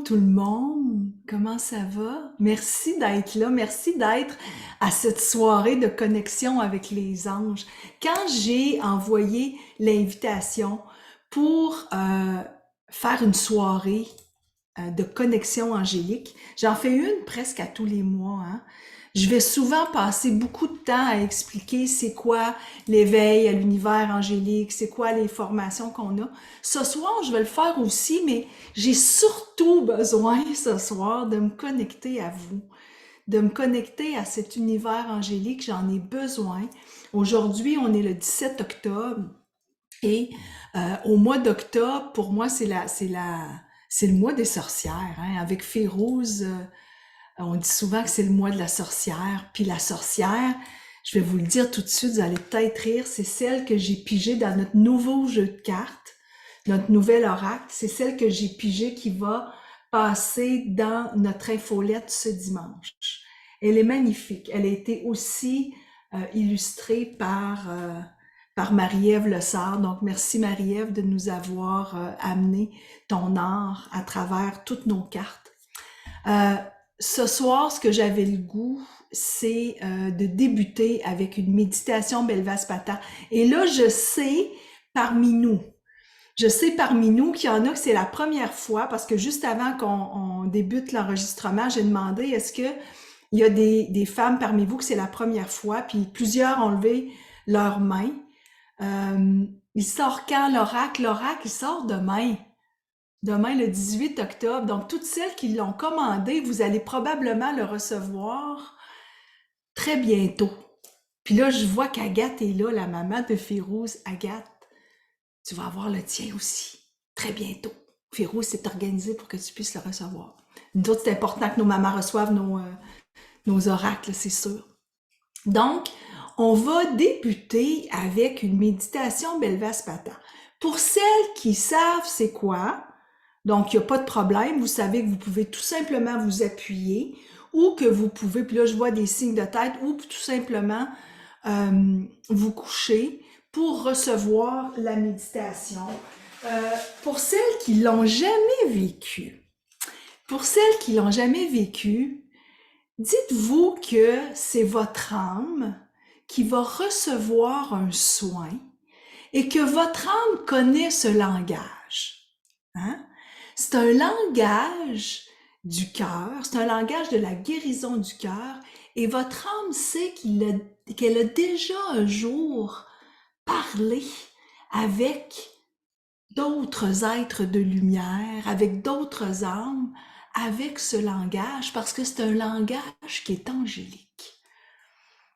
tout le monde, comment ça va? Merci d'être là, merci d'être à cette soirée de connexion avec les anges. Quand j'ai envoyé l'invitation pour faire une soirée de connexion angélique, j'en fais une presque à tous les mois, hein. Je vais souvent passer beaucoup de temps à expliquer c'est quoi l'éveil à l'univers angélique, c'est quoi les formations qu'on a. Ce soir, je vais le faire aussi, mais j'ai surtout besoin ce soir de me connecter à vous, de me connecter à cet univers angélique. J'en ai besoin. Aujourd'hui, on est le 17 octobre et au mois d'octobre, pour moi, c'est le mois des sorcières, hein, avec Férouz. On dit souvent que c'est le mois de la sorcière. Puis la sorcière, je vais vous le dire tout de suite, vous allez peut-être rire, c'est celle que j'ai pigée dans notre nouveau jeu de cartes, notre nouvel oracle. C'est celle que j'ai pigée qui va passer dans notre infolette ce dimanche. Elle est magnifique. Elle a été aussi illustrée par Marie-Ève Lessard. Donc, merci Marie-Ève de nous avoir amené ton art à travers toutes nos cartes. Ce soir, ce que j'avais le goût, c'est de débuter avec une méditation Belvaspata. Et là, je sais parmi nous qu'il y en a que c'est la première fois, parce que juste avant qu'on débute l'enregistrement, j'ai demandé est-ce que il y a des femmes parmi vous que c'est la première fois, puis plusieurs ont levé leurs mains. Il sort quand l'oracle? L'oracle, il sort demain. Demain, le 18 octobre. Donc, toutes celles qui l'ont commandé, vous allez probablement le recevoir très bientôt. Puis là, je vois qu'Agathe est là, la maman de Férouz. Agathe, tu vas avoir le tien aussi, très bientôt. Férouz s'est organisé pour que tu puisses le recevoir. Nous autres, c'est important que nos mamans reçoivent nos oracles, c'est sûr. Donc, on va débuter avec une méditation Belvaspata. Pour celles qui savent c'est quoi, donc il n'y a pas de problème, vous savez que vous pouvez tout simplement vous appuyer ou que vous pouvez, puis là je vois des signes de tête, ou tout simplement vous coucher pour recevoir la méditation. Pour celles qui l'ont jamais vécu, dites-vous que c'est votre âme qui va recevoir un soin et que votre âme connaît ce langage. Hein? C'est un langage du cœur, c'est un langage de la guérison du cœur, et votre âme sait qu'elle a déjà un jour parlé avec d'autres êtres de lumière, avec d'autres âmes, avec ce langage, parce que c'est un langage qui est angélique.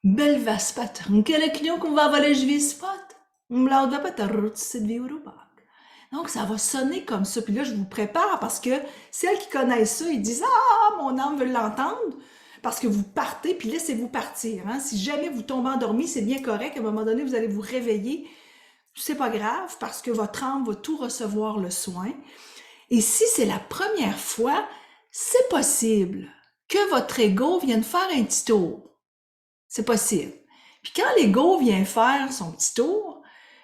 Belvaspat, keleknyo kum vavalejvispat, donc, ça va sonner comme ça. Puis là, je vous prépare parce que celles qui connaissent ça, ils disent « Ah, mon âme veut l'entendre ». Parce que vous partez, puis laissez-vous partir. Hein? Si jamais vous tombez endormi, c'est bien correct. À un moment donné, vous allez vous réveiller. C'est pas grave parce que votre âme va tout recevoir le soin. Et si c'est la première fois, c'est possible que votre ego vienne faire un petit tour. C'est possible. Puis quand l'ego vient faire son petit tour,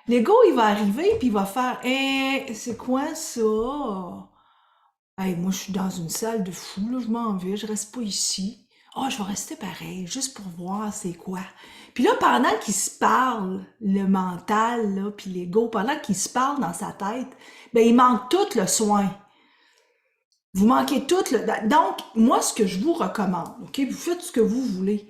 l'ego, il va arriver puis il va faire « c'est quoi ça? Hey, moi, je suis dans une salle de fou, là, je m'en vais, je reste pas ici. Ah, je vais rester pareil, juste pour voir c'est quoi. » Puis là, pendant qu'il se parle, le mental, là, puis l'ego, pendant qu'il se parle dans sa tête, ben il manque tout le soin. Vous manquez tout le... Donc, moi, ce que je vous recommande, OK, vous faites ce que vous voulez.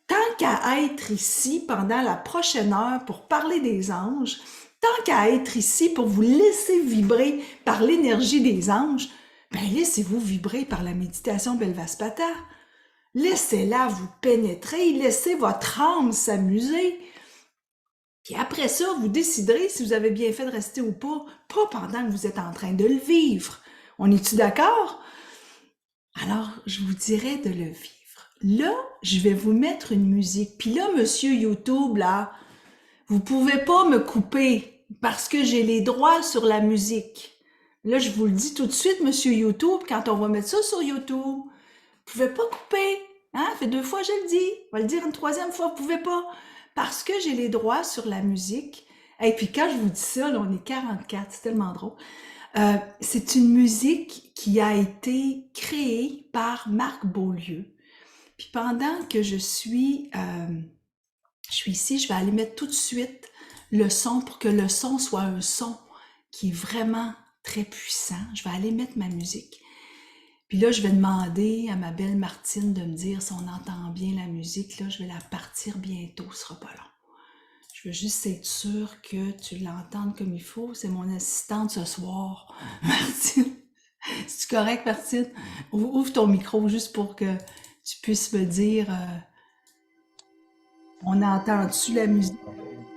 Tant qu'à être ici pendant la prochaine heure pour parler des anges, tant qu'à être ici pour vous laisser vibrer par l'énergie des anges, ben laissez-vous vibrer par la méditation Belvaspata. Laissez-la vous pénétrer, laissez votre âme s'amuser. Puis après ça, vous déciderez si vous avez bien fait de rester ou pas pendant que vous êtes en train de le vivre. On est-tu d'accord? Alors, je vous dirais de le vivre. Là, je vais vous mettre une musique. Puis là, monsieur YouTube, là, vous pouvez pas me couper parce que j'ai les droits sur la musique. Là, je vous le dis tout de suite, monsieur YouTube, quand on va mettre ça sur YouTube, vous pouvez pas couper. Hein? Ça fait 2 fois que je le dis. On va le dire une 3e fois, vous pouvez pas. Parce que j'ai les droits sur la musique, Et puis quand je vous dis ça, là, on est 44, c'est tellement drôle. C'est une musique qui a été créée par Marc Beaulieu. Puis pendant que je suis ici, je vais aller mettre tout de suite le son pour que le son soit un son qui est vraiment très puissant. Je vais aller mettre ma musique. Puis là, je vais demander à ma belle Martine de me dire si on entend bien la musique. Là, je vais la partir bientôt, ce sera pas long. Je veux juste être sûre que tu l'entendes comme il faut. C'est mon assistante ce soir, Martine. C'est correct, Martine? Ouvre ton micro juste pour que tu puisses me dire, on entend-tu la musique?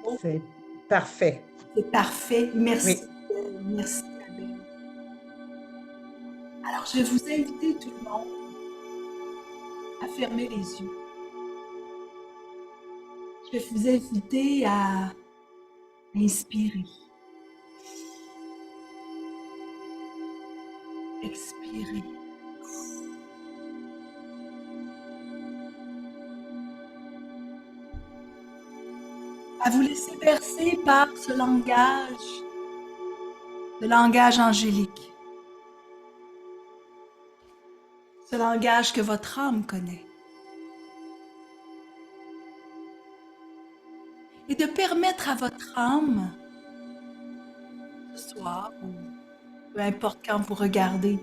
Oh, C'est parfait. c'est parfait. Merci. Oui, Merci. Alors, je vais vous inviter tout le monde à fermer les yeux. Je vais vous inviter à inspirer, expirer, à vous laisser bercer par ce langage angélique, ce langage que votre âme connaît. Et de permettre à votre âme, ce soir, ou peu importe quand vous regardez,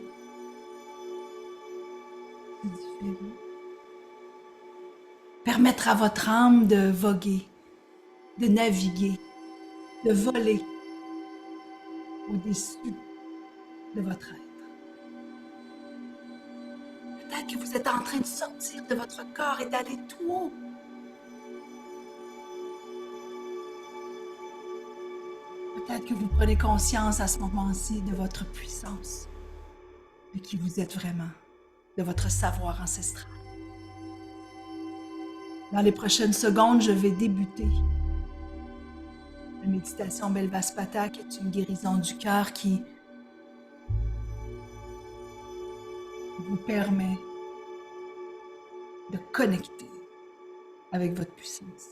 c'est différent. Permettre à votre âme de voguer, de naviguer, de voler au-dessus de votre être. Peut-être que vous êtes en train de sortir de votre corps et d'aller tout haut. Peut-être que vous prenez conscience à ce moment-ci de votre puissance, de qui vous êtes vraiment, de votre savoir ancestral. Dans les prochaines secondes, je vais débuter la méditation Belvaspata, qui est une guérison du cœur qui vous permet de connecter avec votre puissance.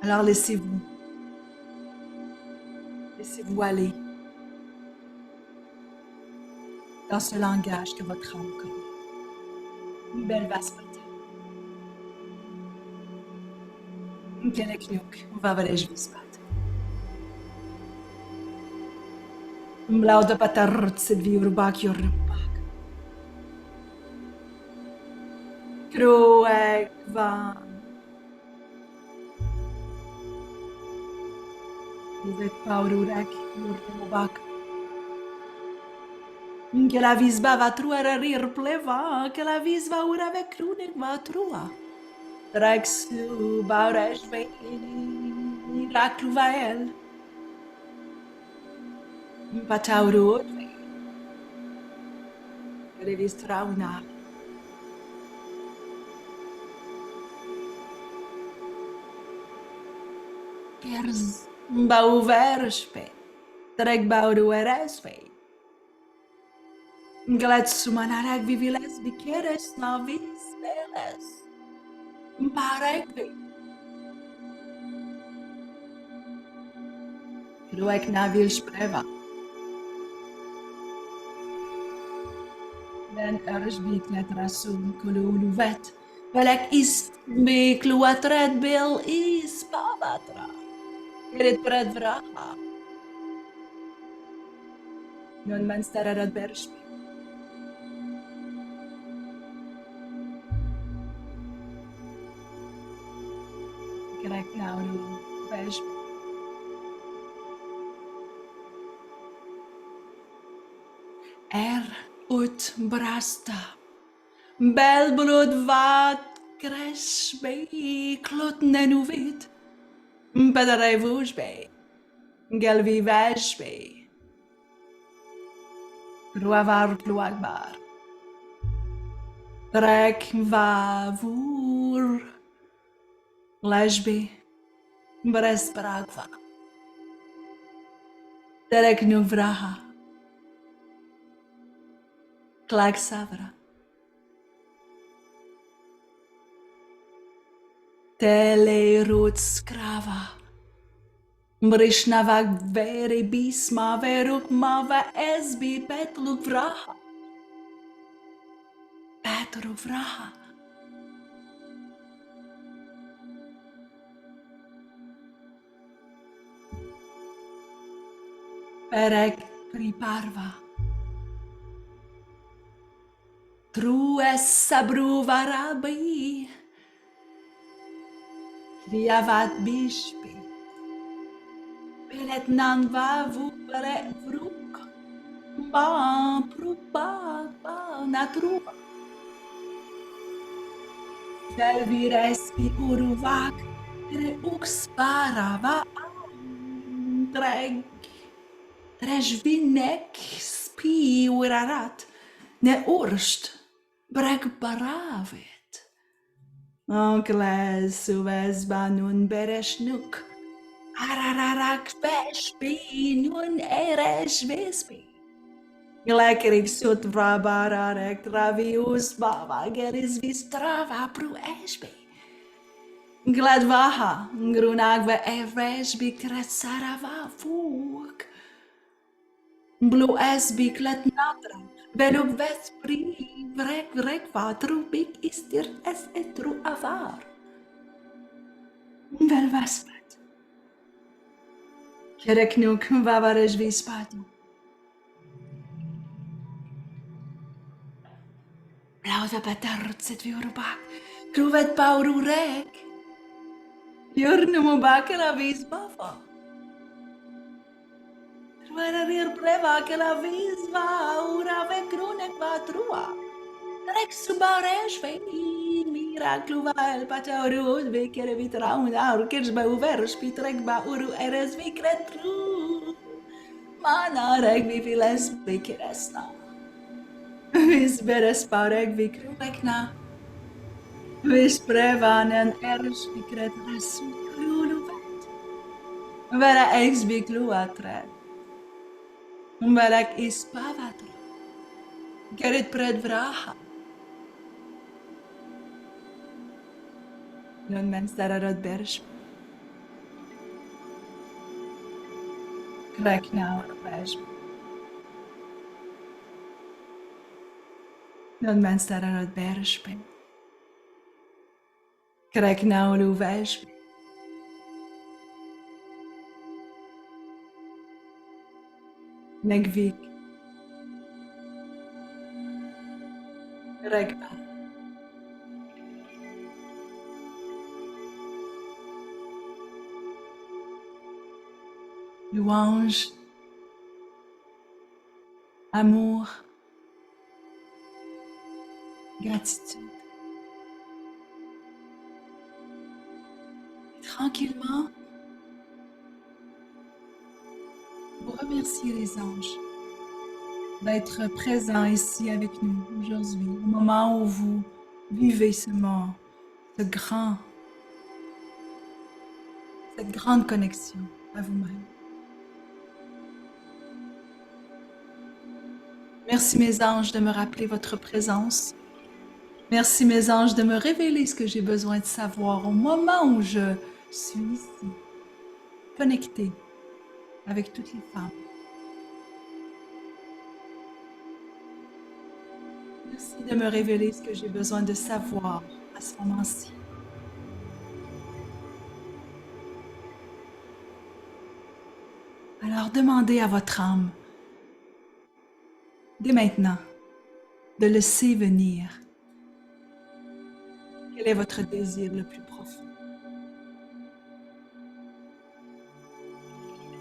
Alors laissez-vous aller dans ce langage que votre âme connaît. Belvaspata. Kelekliok, Vavalejvispat. Mlauda patarrut silvi urbak yorubak. Kroek van. Divet paururak yorubak. Que la visba va trua rir pleva, que la visba ura ve krunek va trua. Traksu bauraj veini, rakluvael. Pataurut, revis trauna. Kers, bauverspe, trek bauruerespe. Gletsumanarek viviles bikeres navis beles. Parekve. Kruek navil spreva. Ben erж biklet rasum kululuvet. Velek is bikluatred bil is pavatra. Erit pred vraha. Non men stararat bershpe. Krek nauru bershpe. Ut brasta. Bel blod vat kreshbe. Klot nenuvit. Padarevujbe. Gelviveshbe. Ruavar pluagbar. Trek vavur. Lejbe. Brespragva. Derek nuvraha. Klagsavra. Telerutskravā. Mrišnava vere bisma verukmava esbi petluk vraha. Petru vraha. Perek priparva. Trues sabruva rabi. Kriavat bishpi. Pelet nan vavu pere vruk. Ba prupa ba natruva. Selvirespi uruvak. Tre uksparava. Dreg. Trejvinek spi urarat. Ne urst. Breg baravet. Onkles suves banun bereshnuk. Arararak vespi nun eres vespi. Glekerik sut vrabararek travius bava geris vistrava pru espi. Gladvaha grunagve evresbi kretsarava fuk. Blu esbi kletnatra veluk vespri vrek vatru bik istir es etru avar. Vel vespat. Kereknuk vavarej vispatu. Lauda patarrutset viurubak. Kruvet paururek. Jurnumu bakela visbava. Truerarir preva que la visva urave krunek vatrua. Rek subarej vei miraclu el pataurud vekere vitraun aur kirchba uverus pitrek ba uru eres vikretru. Mana rek viviles vikeresna. Vis beres parek vikruvekna. Vis prevanen eres vikret resu kruluvet. Vera ex viklu atret. Verak ispavatra. Gerit pred vraha. Non men stararod bersh. Krekna urvesh. Non men stararod bershpe. Krekna uluvesh. Negvik. Regba. Louange, amour, gratitude. Et tranquillement, vous remerciez les anges d'être présents ici avec nous aujourd'hui, au moment où vous vivez ce moment, cette grande connexion à vous-même. Merci mes anges de me rappeler votre présence. Merci mes anges de me révéler ce que j'ai besoin de savoir au moment où je suis ici, connectée avec toutes les femmes. Merci de me révéler ce que j'ai besoin de savoir à ce moment-ci. Alors demandez à votre âme, dès maintenant, de laisser venir. Quel est votre désir le plus profond?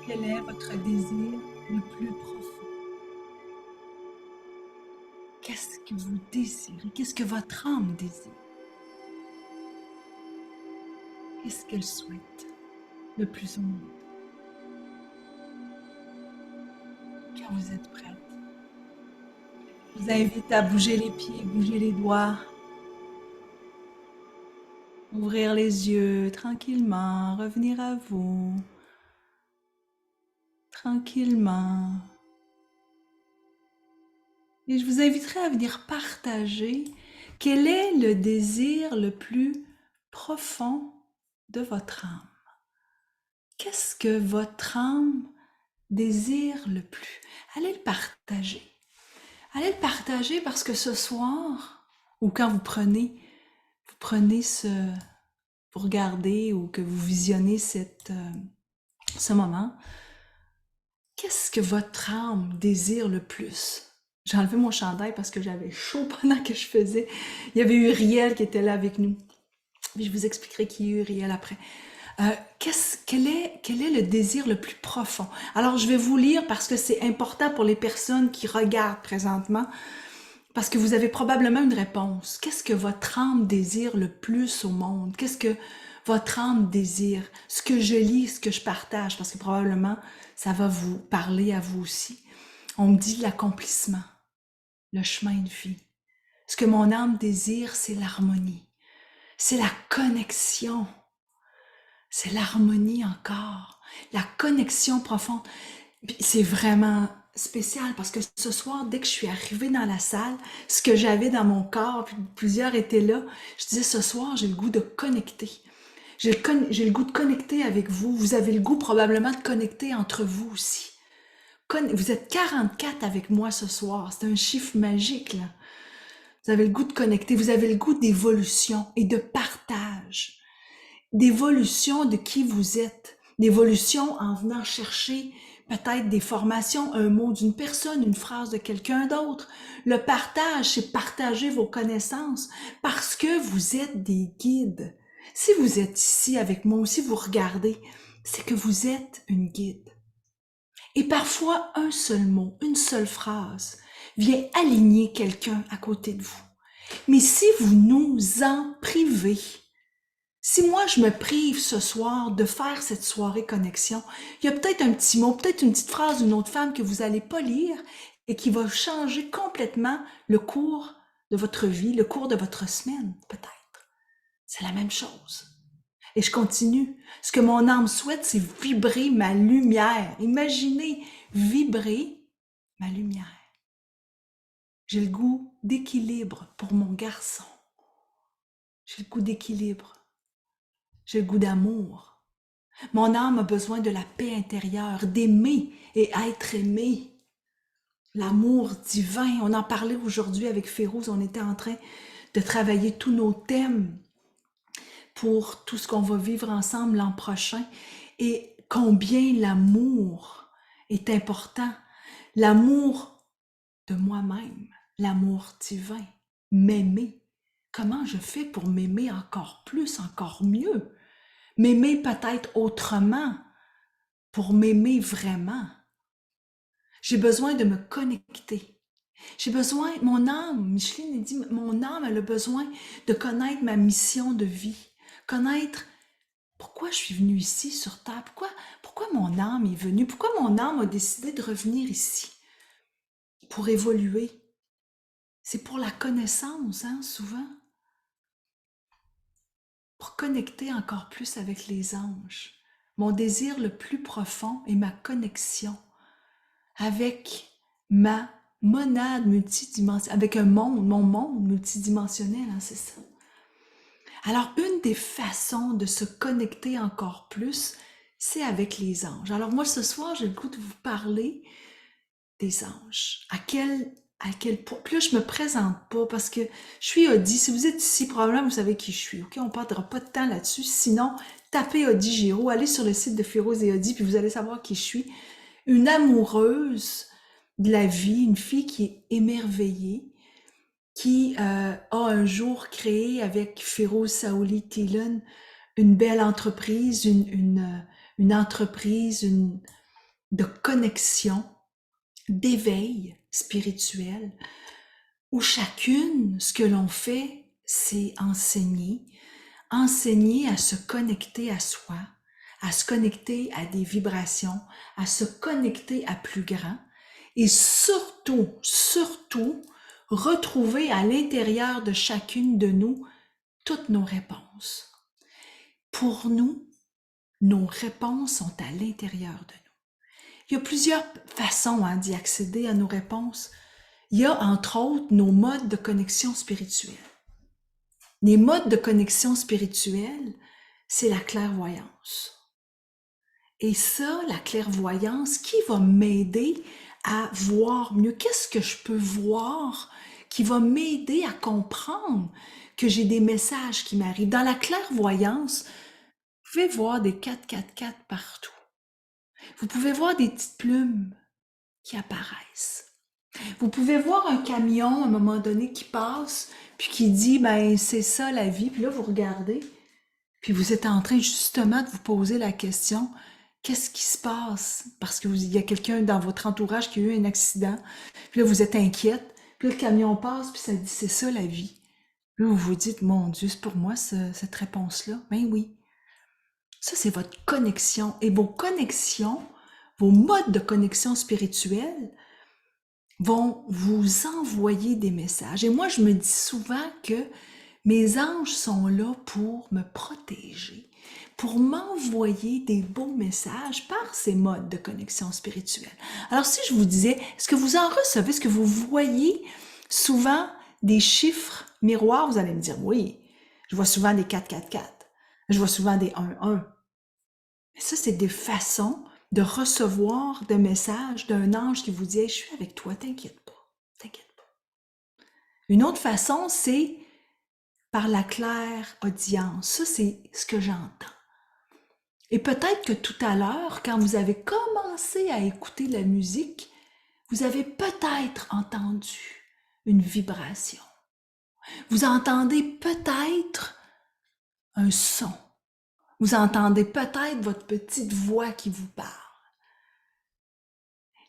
Quel est votre désir le plus profond? Qu'est-ce que vous désirez? Qu'est-ce que votre âme désire? Qu'est-ce qu'elle souhaite le plus au monde? Quand vous êtes prête, je vous invite à bouger les pieds, bouger les doigts. Ouvrir les yeux tranquillement, revenir à vous. Tranquillement. Et je vous inviterai à venir partager quel est le désir le plus profond de votre âme. Qu'est-ce que votre âme désire le plus? Allez le partager. Allez le partager parce que ce soir, ou quand vous prenez vous regardez ou que vous visionnez ce moment, qu'est-ce que votre âme désire le plus? J'ai enlevé mon chandail parce que j'avais chaud pendant que je faisais. Il y avait Uriel qui était là avec nous. Puis je vous expliquerai qui est Uriel après. Quel est le désir le plus profond? Alors, je vais vous lire parce que c'est important pour les personnes qui regardent présentement, parce que vous avez probablement une réponse. Qu'est-ce que votre âme désire le plus au monde? Qu'est-ce que votre âme désire? Ce que je lis, ce que je partage, parce que probablement, ça va vous parler à vous aussi. On me dit l'accomplissement, le chemin de vie. Ce que mon âme désire, c'est l'harmonie. C'est la connexion. C'est l'harmonie encore, la connexion profonde. C'est vraiment spécial parce que ce soir, dès que je suis arrivée dans la salle, ce que j'avais dans mon corps, puis plusieurs étaient là, je disais ce soir, j'ai le goût de connecter. J'ai le goût de connecter avec vous. Vous avez le goût probablement de connecter entre vous aussi. Vous êtes 44 avec moi ce soir. C'est un chiffre magique, là. Vous avez le goût de connecter. Vous avez le goût d'évolution et de partage. D'évolution de qui vous êtes, d'évolution en venant chercher peut-être des formations, un mot d'une personne, une phrase de quelqu'un d'autre. Le partage, c'est partager vos connaissances parce que vous êtes des guides. Si vous êtes ici avec moi, si vous regardez, c'est que vous êtes une guide. Et parfois, un seul mot, une seule phrase vient aligner quelqu'un à côté de vous. Mais si vous nous en privez, si moi, je me prive ce soir de faire cette soirée connexion, il y a peut-être un petit mot, peut-être une petite phrase d'une autre femme que vous n'allez pas lire et qui va changer complètement le cours de votre vie, le cours de votre semaine, peut-être. C'est la même chose. Et je continue. Ce que mon âme souhaite, c'est vibrer ma lumière. Imaginez vibrer ma lumière. J'ai le goût d'équilibre pour mon garçon. J'ai le goût d'équilibre. J'ai le goût d'amour. Mon âme a besoin de la paix intérieure, d'aimer et être aimé. L'amour divin, on en parlait aujourd'hui avec Férouz, on était en train de travailler tous nos thèmes pour tout ce qu'on va vivre ensemble l'an prochain et combien l'amour est important. L'amour de moi-même, l'amour divin, m'aimer. Comment je fais pour m'aimer encore plus, encore mieux? M'aimer peut-être autrement, pour m'aimer vraiment. J'ai besoin de me connecter. J'ai besoin, mon âme, Micheline a dit, mon âme, elle a besoin de connaître ma mission de vie, connaître pourquoi je suis venue ici sur Terre, pourquoi mon âme est venue, pourquoi mon âme a décidé de revenir ici pour évoluer. C'est pour la connaissance, hein, souvent. Pour connecter encore plus avec les anges. Mon désir le plus profond est ma connexion avec ma monade multidimensionnelle, avec mon monde multidimensionnel, hein, c'est ça. Alors, une des façons de se connecter encore plus, c'est avec les anges. Alors moi, ce soir, j'ai le goût de vous parler des anges. À quel point. Puis là, je me présente pas parce que je suis Audie. Si vous êtes ici, probablement vous savez qui je suis. Ok, on ne perdra pas de temps là-dessus. Sinon, tapez Audie Giraud, allez sur le site de Férouz et Audie, puis vous allez savoir qui je suis. Une amoureuse de la vie, une fille qui est émerveillée, qui a un jour créé avec Férouz Saouli Thielen une belle entreprise, une entreprise de connexion, d'éveil spirituel, où chacune, ce que l'on fait, c'est enseigner à se connecter à soi, à se connecter à des vibrations, à se connecter à plus grand, et surtout, retrouver à l'intérieur de chacune de nous toutes nos réponses. Pour nous, nos réponses sont à l'intérieur de nous. Il y a plusieurs façons d'y accéder à nos réponses. Il y a entre autres nos modes de connexion spirituelle. Les modes de connexion spirituelle, c'est la clairvoyance. Et ça, la clairvoyance, qui va m'aider à voir mieux? Qu'est-ce que je peux voir qui va m'aider à comprendre que j'ai des messages qui m'arrivent? Dans la clairvoyance, vous pouvez voir des 444 partout. Vous pouvez voir des petites plumes qui apparaissent. Vous pouvez voir un camion à un moment donné qui passe, puis qui dit, ben c'est ça la vie. Puis là, vous regardez, puis vous êtes en train justement de vous poser la question, qu'est-ce qui se passe? Parce qu'il y a quelqu'un dans votre entourage qui a eu un accident, puis là, vous êtes inquiète, puis là, le camion passe, puis ça dit, c'est ça la vie. Là, vous vous dites, mon Dieu, c'est pour moi cette réponse-là. Ben oui. Ça, c'est votre connexion. Et vos connexions, vos modes de connexion spirituelle vont vous envoyer des messages. Et moi, je me dis souvent que mes anges sont là pour me protéger, pour m'envoyer des beaux messages par ces modes de connexion spirituelle. Alors, si je vous disais, est-ce que vous en recevez, est-ce que vous voyez souvent des chiffres miroirs? Vous allez me dire, oui, je vois souvent des 444. Je vois souvent des 1-1. Mais ça, c'est des façons de recevoir des messages d'un ange qui vous dit hey, « Je suis avec toi, t'inquiète pas, t'inquiète pas. » Une autre façon, c'est par la claire audience. Ça, c'est ce que j'entends. Et peut-être que tout à l'heure, quand vous avez commencé à écouter la musique, vous avez peut-être entendu une vibration. Vous entendez peut-être un son. Vous entendez peut-être votre petite voix qui vous parle.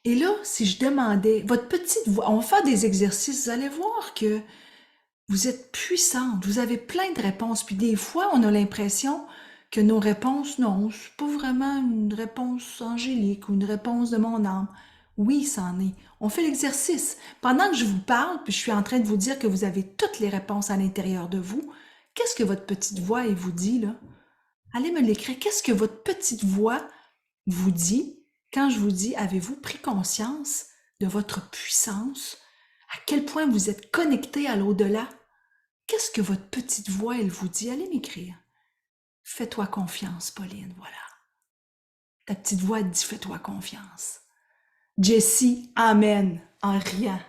Et là, si je demandais, votre petite voix, on va faire des exercices, vous allez voir que vous êtes puissante, vous avez plein de réponses, puis des fois, on a l'impression que nos réponses, non, c'est pas vraiment une réponse angélique ou une réponse de mon âme. Oui, c'en est. On fait l'exercice. Pendant que je vous parle, puis je suis en train de vous dire que vous avez toutes les réponses à l'intérieur de vous, qu'est-ce que votre petite voix, elle vous dit, là? Allez me l'écrire. Qu'est-ce que votre petite voix vous dit quand je vous dis, avez-vous pris conscience de votre puissance? À quel point vous êtes connecté à l'au-delà? Qu'est-ce que votre petite voix, elle vous dit? Allez m'écrire. Fais-toi confiance, Pauline, voilà. Ta petite voix dit, fais-toi confiance. Jessie, amen, en riant.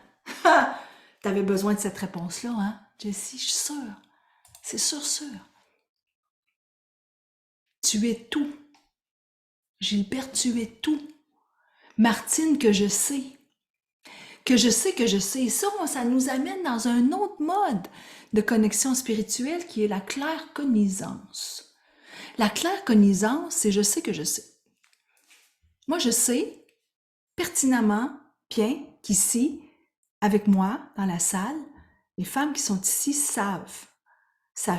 T'avais besoin de cette réponse-là, hein, Jessie, je suis sûre. C'est sûr, sûr. Tu es tout. Gilbert, tu es tout. Martine, que je sais. Que je sais, que je sais. Et ça nous amène dans un autre mode de connexion spirituelle qui est la claircognizance. La claircognizance, c'est je sais que je sais. Moi, je sais pertinemment bien qu'ici, avec moi, dans la salle, les femmes qui sont ici savent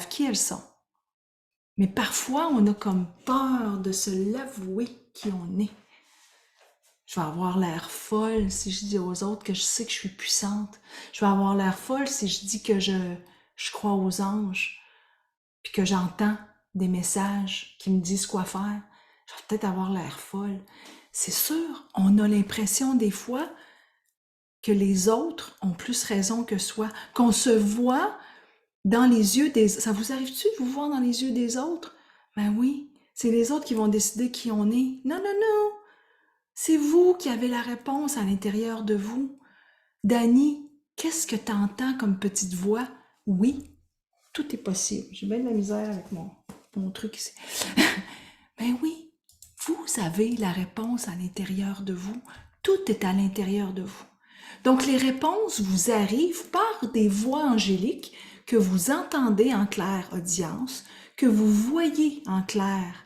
qui elles sont. Mais parfois, on a comme peur de se l'avouer qui on est. Je vais avoir l'air folle si je dis aux autres que je sais que je suis puissante. Je vais avoir l'air folle si je dis que je crois aux anges, puis que j'entends des messages qui me disent quoi faire. Je vais peut-être avoir l'air folle. C'est sûr, on a l'impression des fois que les autres ont plus raison que soi, qu'on se voit dans les yeux des... Ça vous arrive-tu de vous voir dans les yeux des autres? Ben oui, c'est les autres qui vont décider qui on est. Non, non, non! C'est vous qui avez la réponse à l'intérieur de vous. Dani, qu'est-ce que tu entends comme petite voix? Oui, tout est possible. J'ai bien de la misère avec mon truc ici. Ben oui, vous avez la réponse à l'intérieur de vous. Tout est à l'intérieur de vous. Donc les réponses vous arrivent par des voix angéliques que vous entendez en claire audience, que vous voyez en claire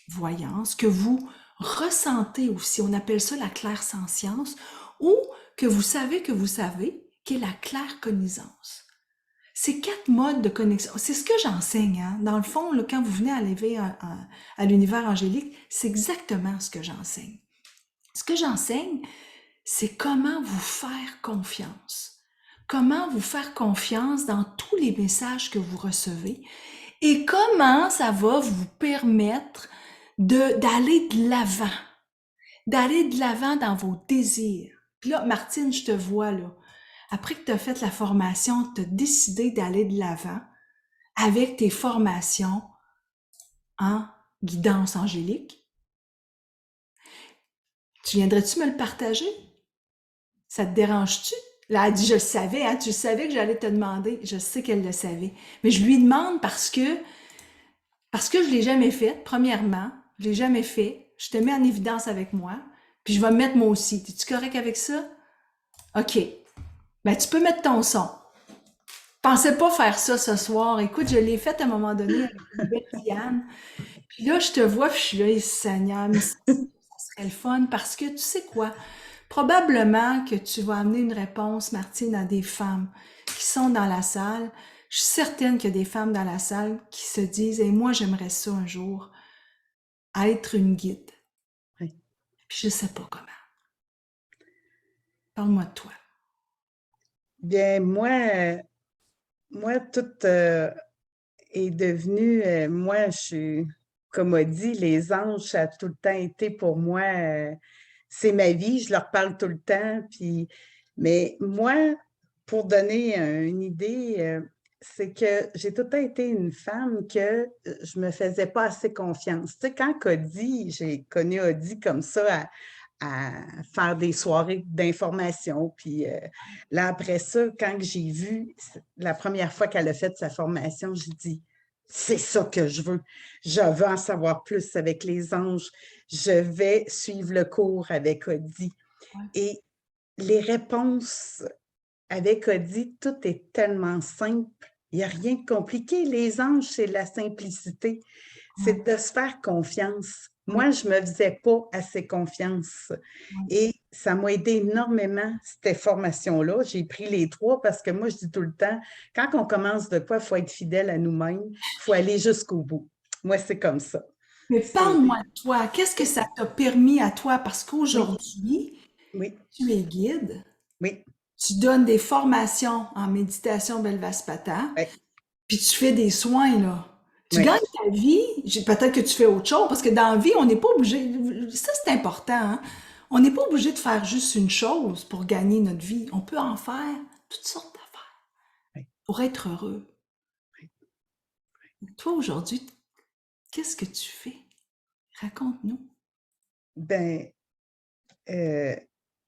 voyance, que vous ressentez aussi, on appelle ça la clairsentience, ou que vous savez, qui est la claircognizance. Ces 4 modes de connexion, c'est ce que j'enseigne. Hein? Dans le fond, là, quand vous venez à l'éveil à l'univers angélique, c'est exactement ce que j'enseigne. Ce que j'enseigne, c'est comment vous faire confiance. Comment vous faire confiance dans tous les messages que vous recevez et comment ça va vous permettre d'aller de l'avant dans vos désirs. Puis là, Martine, je te vois là. Après que tu as fait la formation, tu as décidé d'aller de l'avant avec tes formations. en guidance angélique. Tu viendrais-tu me le partager? Ça te dérange-tu? Là, elle dit, je le savais, hein, tu savais que j'allais te demander. Je sais qu'elle le savait. Mais je lui demande parce que je l'ai jamais fait, premièrement. Je l'ai jamais fait. Je te mets en évidence avec moi. Puis je vais me mettre moi aussi. Es-tu correct avec ça? OK. Ben, tu peux mettre ton son. Pensais pas faire ça ce soir. Écoute, je l'ai fait à un moment donné avec une belle Diane. Puis là, je te vois, puis je suis là, et Seigneur, mais ça serait le fun parce que tu sais quoi? Probablement que tu vas amener une réponse, Martine, à des femmes qui sont dans la salle. Je suis certaine qu'il y a des femmes dans la salle qui se disent, et moi, j'aimerais ça un jour, être une guide. Oui. Puis je sais pas comment. Parle-moi de toi. Bien, moi, tout est devenu, moi, je suis, comme on dit, les anges, ça a tout le temps été pour moi, c'est ma vie, je leur parle tout le temps. Puis, mais moi, pour donner une idée, c'est que j'ai tout le temps été une femme que je me faisais pas assez confiance. Tu sais, quand Cody, j'ai connu Audi comme ça à faire des soirées d'information. Puis là, après ça, quand j'ai vu la première fois qu'elle a fait sa formation, j'ai dit, c'est ça que je veux. Je veux en savoir plus avec les anges. Je vais suivre le cours avec Audi. Ouais. Et les réponses avec Audi, tout est tellement simple. Il n'y a rien de compliqué. Les anges, c'est la simplicité. Ouais. C'est de se faire confiance. Oui. Moi, je ne me faisais pas assez confiance. Oui. Et ça m'a aidé énormément, cette formation-là. J'ai pris les trois parce que moi, je dis tout le temps, quand on commence de quoi, il faut être fidèle à nous-mêmes, il faut aller jusqu'au bout. Moi, c'est comme ça. Mais C'est... parle-moi de toi. Qu'est-ce que ça t'a permis à toi? Parce Oui, qu'aujourd'hui, oui, tu es guide. oui, Tu donnes des formations en méditation Belvaspata, oui, puis tu fais des soins, là. Tu oui. gagnes ta vie, peut-être que tu fais autre chose, parce que dans la vie, on n'est pas obligé, ça c'est important, hein? On n'est pas obligé de faire juste une chose pour gagner notre vie. On peut en faire toutes sortes d'affaires Oui. pour être heureux. Toi, aujourd'hui, qu'est-ce que tu fais? Raconte-nous. Ben, euh,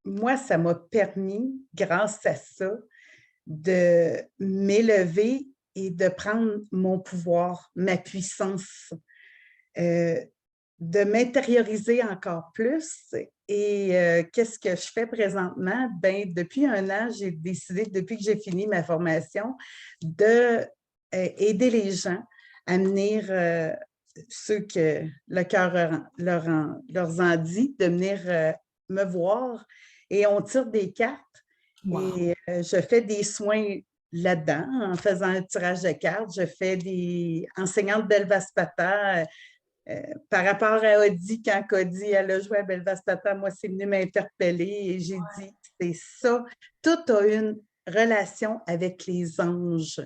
moi, ça m'a permis, grâce à ça, de m'élever et de prendre mon pouvoir, ma puissance, euh, de m'intérioriser encore plus. Et qu'est-ce que je fais présentement? Ben, depuis un an, j'ai décidé, depuis que j'ai fini ma formation, de aider les gens à venir, ceux que le cœur leur en dit, de venir me voir. Et on tire des cartes Wow. et je fais des soins là-dedans en faisant un tirage de cartes. Je fais des enseignantes d'Elvaspata. Par rapport à Audi, quand Audi elle a joué à Belvastata, moi, c'est venu m'interpeller et j'ai dit, c'est ça. Tout a une relation avec les anges.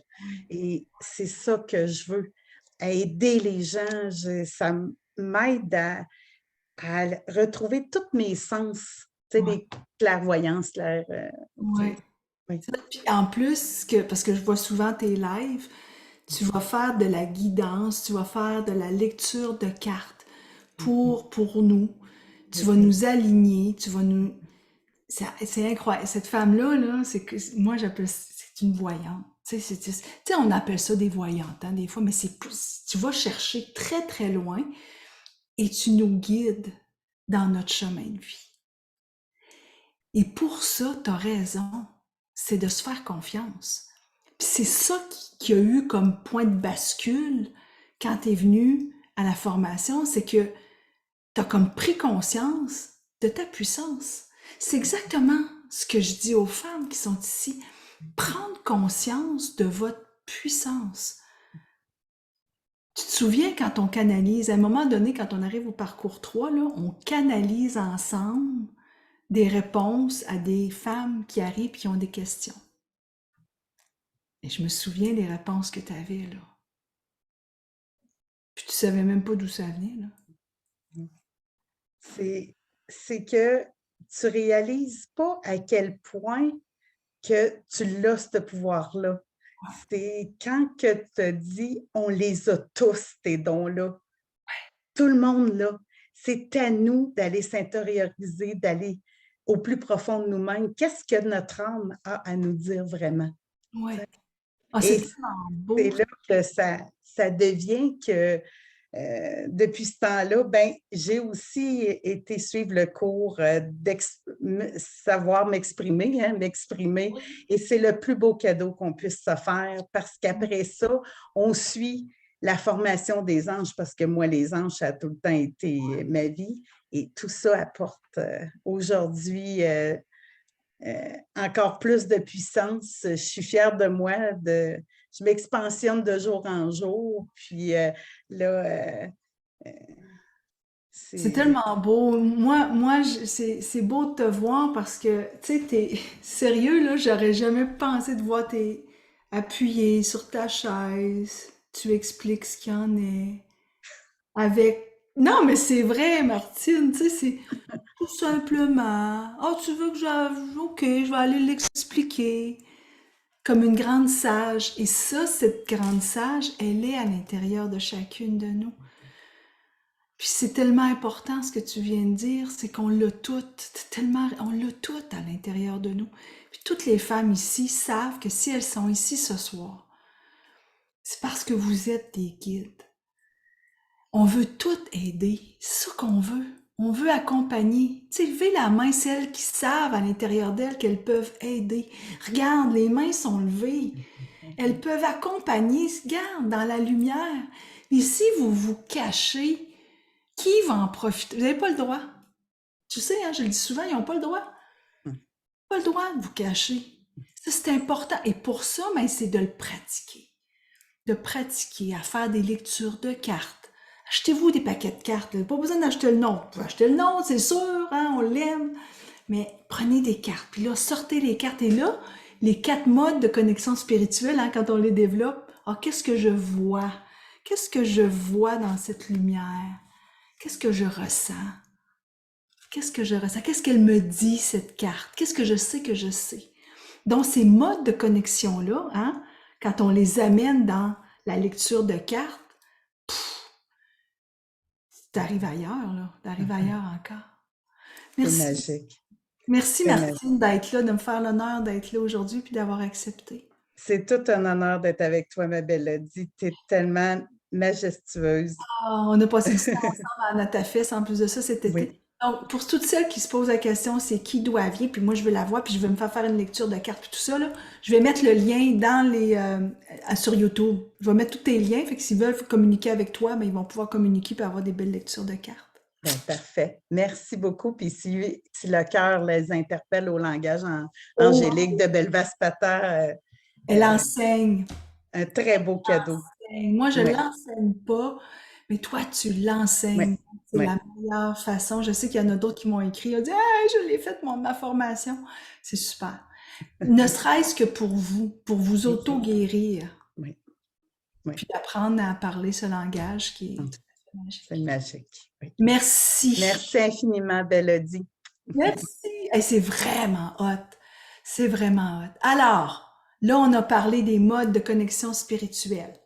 Et c'est ça que je veux, à aider les gens. Ça m'aide à retrouver tous mes sens, tu sais, Ouais. les clairvoyances, tu Ouais. sais, oui. Puis en plus, parce que je vois souvent tes lives, tu vas faire de la guidance, tu vas faire de la lecture de cartes pour nous. Tu Oui, vas nous aligner, tu vas nous... C'est incroyable. Cette femme-là, là, c'est que moi, j'appelle c'est une voyante. Tu sais, on appelle ça des voyantes, hein, des fois, mais c'est plus... Tu vas chercher très, très loin et tu nous guides dans notre chemin de vie. Et pour ça, tu as raison, c'est de se faire confiance. Puis c'est ça qui a eu comme point de bascule quand tu es venu à la formation, c'est que tu as comme pris conscience de ta puissance. C'est exactement ce que je dis aux femmes qui sont ici. Prendre conscience de votre puissance. Tu te souviens quand on canalise, à un moment donné, quand on arrive au parcours 3, là, on canalise ensemble des réponses à des femmes qui arrivent et qui ont des questions. Et je me souviens des réponses que tu avais, là. Puis tu savais même pas d'où ça venait, là. c'est c'est que tu réalises pas à quel point que tu l'as, ce pouvoir-là. C'est quand que tu te dis, on les a tous, tes dons-là. tout le monde là. C'est à nous d'aller s'intérioriser, d'aller au plus profond de nous-mêmes. Qu'est-ce que notre âme a à nous dire vraiment? Ouais. Ah, c'est Et tellement c'est beau. là que ça devient que depuis ce temps-là, ben, j'ai aussi été suivre le cours savoir m'exprimer, hein, m'exprimer. Et c'est le plus beau cadeau qu'on puisse se faire parce qu'après ça, on suit la formation des anges parce que moi, les anges, ça a tout le temps été ma vie. Et tout ça apporte aujourd'hui encore plus de puissance. Je suis fière de moi. Je m'expansionne de jour en jour. Puis là, euh, C'est c'est tellement beau. C'est beau de te voir parce que, tu sais, t'es sérieux, là, j'aurais jamais pensé de voir t'es appuyé sur ta chaise. Tu expliques ce qu'il y en est. Avec... Non, mais c'est vrai, Martine, tu sais, c'est tout simplement. Oh, tu veux que j'aille... Ok, je vais aller l'expliquer. Comme une grande sage. Et ça, cette grande sage, elle est à l'intérieur de chacune de nous. Puis c'est tellement important ce que tu viens de dire, c'est qu'on l'a toutes, tellement, on l'a toutes à l'intérieur de nous. Puis toutes les femmes ici savent que si elles sont ici ce soir, c'est parce que vous êtes des guides. On veut toutes aider, c'est ça qu'on veut. On veut accompagner. Tu sais, levez la main, celles qui savent à l'intérieur d'elles qu'elles peuvent aider. Regarde, les mains sont levées. Elles peuvent accompagner, regarde, dans la lumière. Et si vous vous cachez, qui va en profiter? Vous n'avez pas le droit. Tu sais, hein, je le dis souvent, ils n'ont pas le droit. Pas le droit de vous cacher. Ça, c'est important. Et pour ça, ben, c'est de le pratiquer. De pratiquer à faire des lectures de cartes. Achetez-vous des paquets de cartes. Pas besoin d'acheter le nom. Vous pouvez acheter le nom, c'est sûr, hein, on l'aime. Mais prenez des cartes. Puis là, sortez les cartes. Et là, les 4 modes de connexion spirituelle, hein, quand on les développe, ah, qu'est-ce que je vois? Qu'est-ce que je vois dans cette lumière? Qu'est-ce que je ressens? Qu'est-ce que je ressens? Qu'est-ce qu'elle me dit, cette carte? Qu'est-ce que je sais que je sais? Donc, ces modes de connexion-là, hein, quand on les amène dans la lecture de cartes, t'arrives ailleurs, là. T'arrives ailleurs encore. c'est Merci. magique. Merci, C'est magique. Martine, d'être là, de me faire l'honneur d'être là aujourd'hui puis d'avoir accepté. C'est tout un honneur d'être avec toi, ma belle Lydie. Tu es tellement majestueuse. Ah, on a passé du temps ensemble à Natafès, en plus de ça, cet Oui, été. Donc, pour toutes celles qui se posent la question, c'est qui doit vivre, puis moi, je veux la voir, puis je veux me faire une lecture de cartes, puis tout ça, là, je vais mettre le lien dans sur YouTube. Je vais mettre tous tes liens, fait que s'ils veulent communiquer avec toi, ben, ils vont pouvoir communiquer et avoir des belles lectures de cartes. ben, parfait. Merci beaucoup. Puis si le cœur les interpelle au langage Oh, angélique de Belvas Pater, elle euh, enseigne. un très beau cadeau. Moi, je Oui, l'enseigne pas, mais toi, tu oui, l'enseignes. C'est oui. la meilleure façon. Je sais qu'il y en a d'autres qui m'ont écrit, ils ont dit, hey, je l'ai faite, ma formation. C'est super. Ne serait-ce que pour vous Oui, auto-guérir, oui, oui. puis apprendre à parler ce langage qui est Hum, tout à fait c'est magique. magique. Oui. Merci. Merci infiniment, Bélodie. Merci. Hey, c'est vraiment hot. C'est vraiment hot. Alors, là, on a parlé des modes de connexion spirituelle.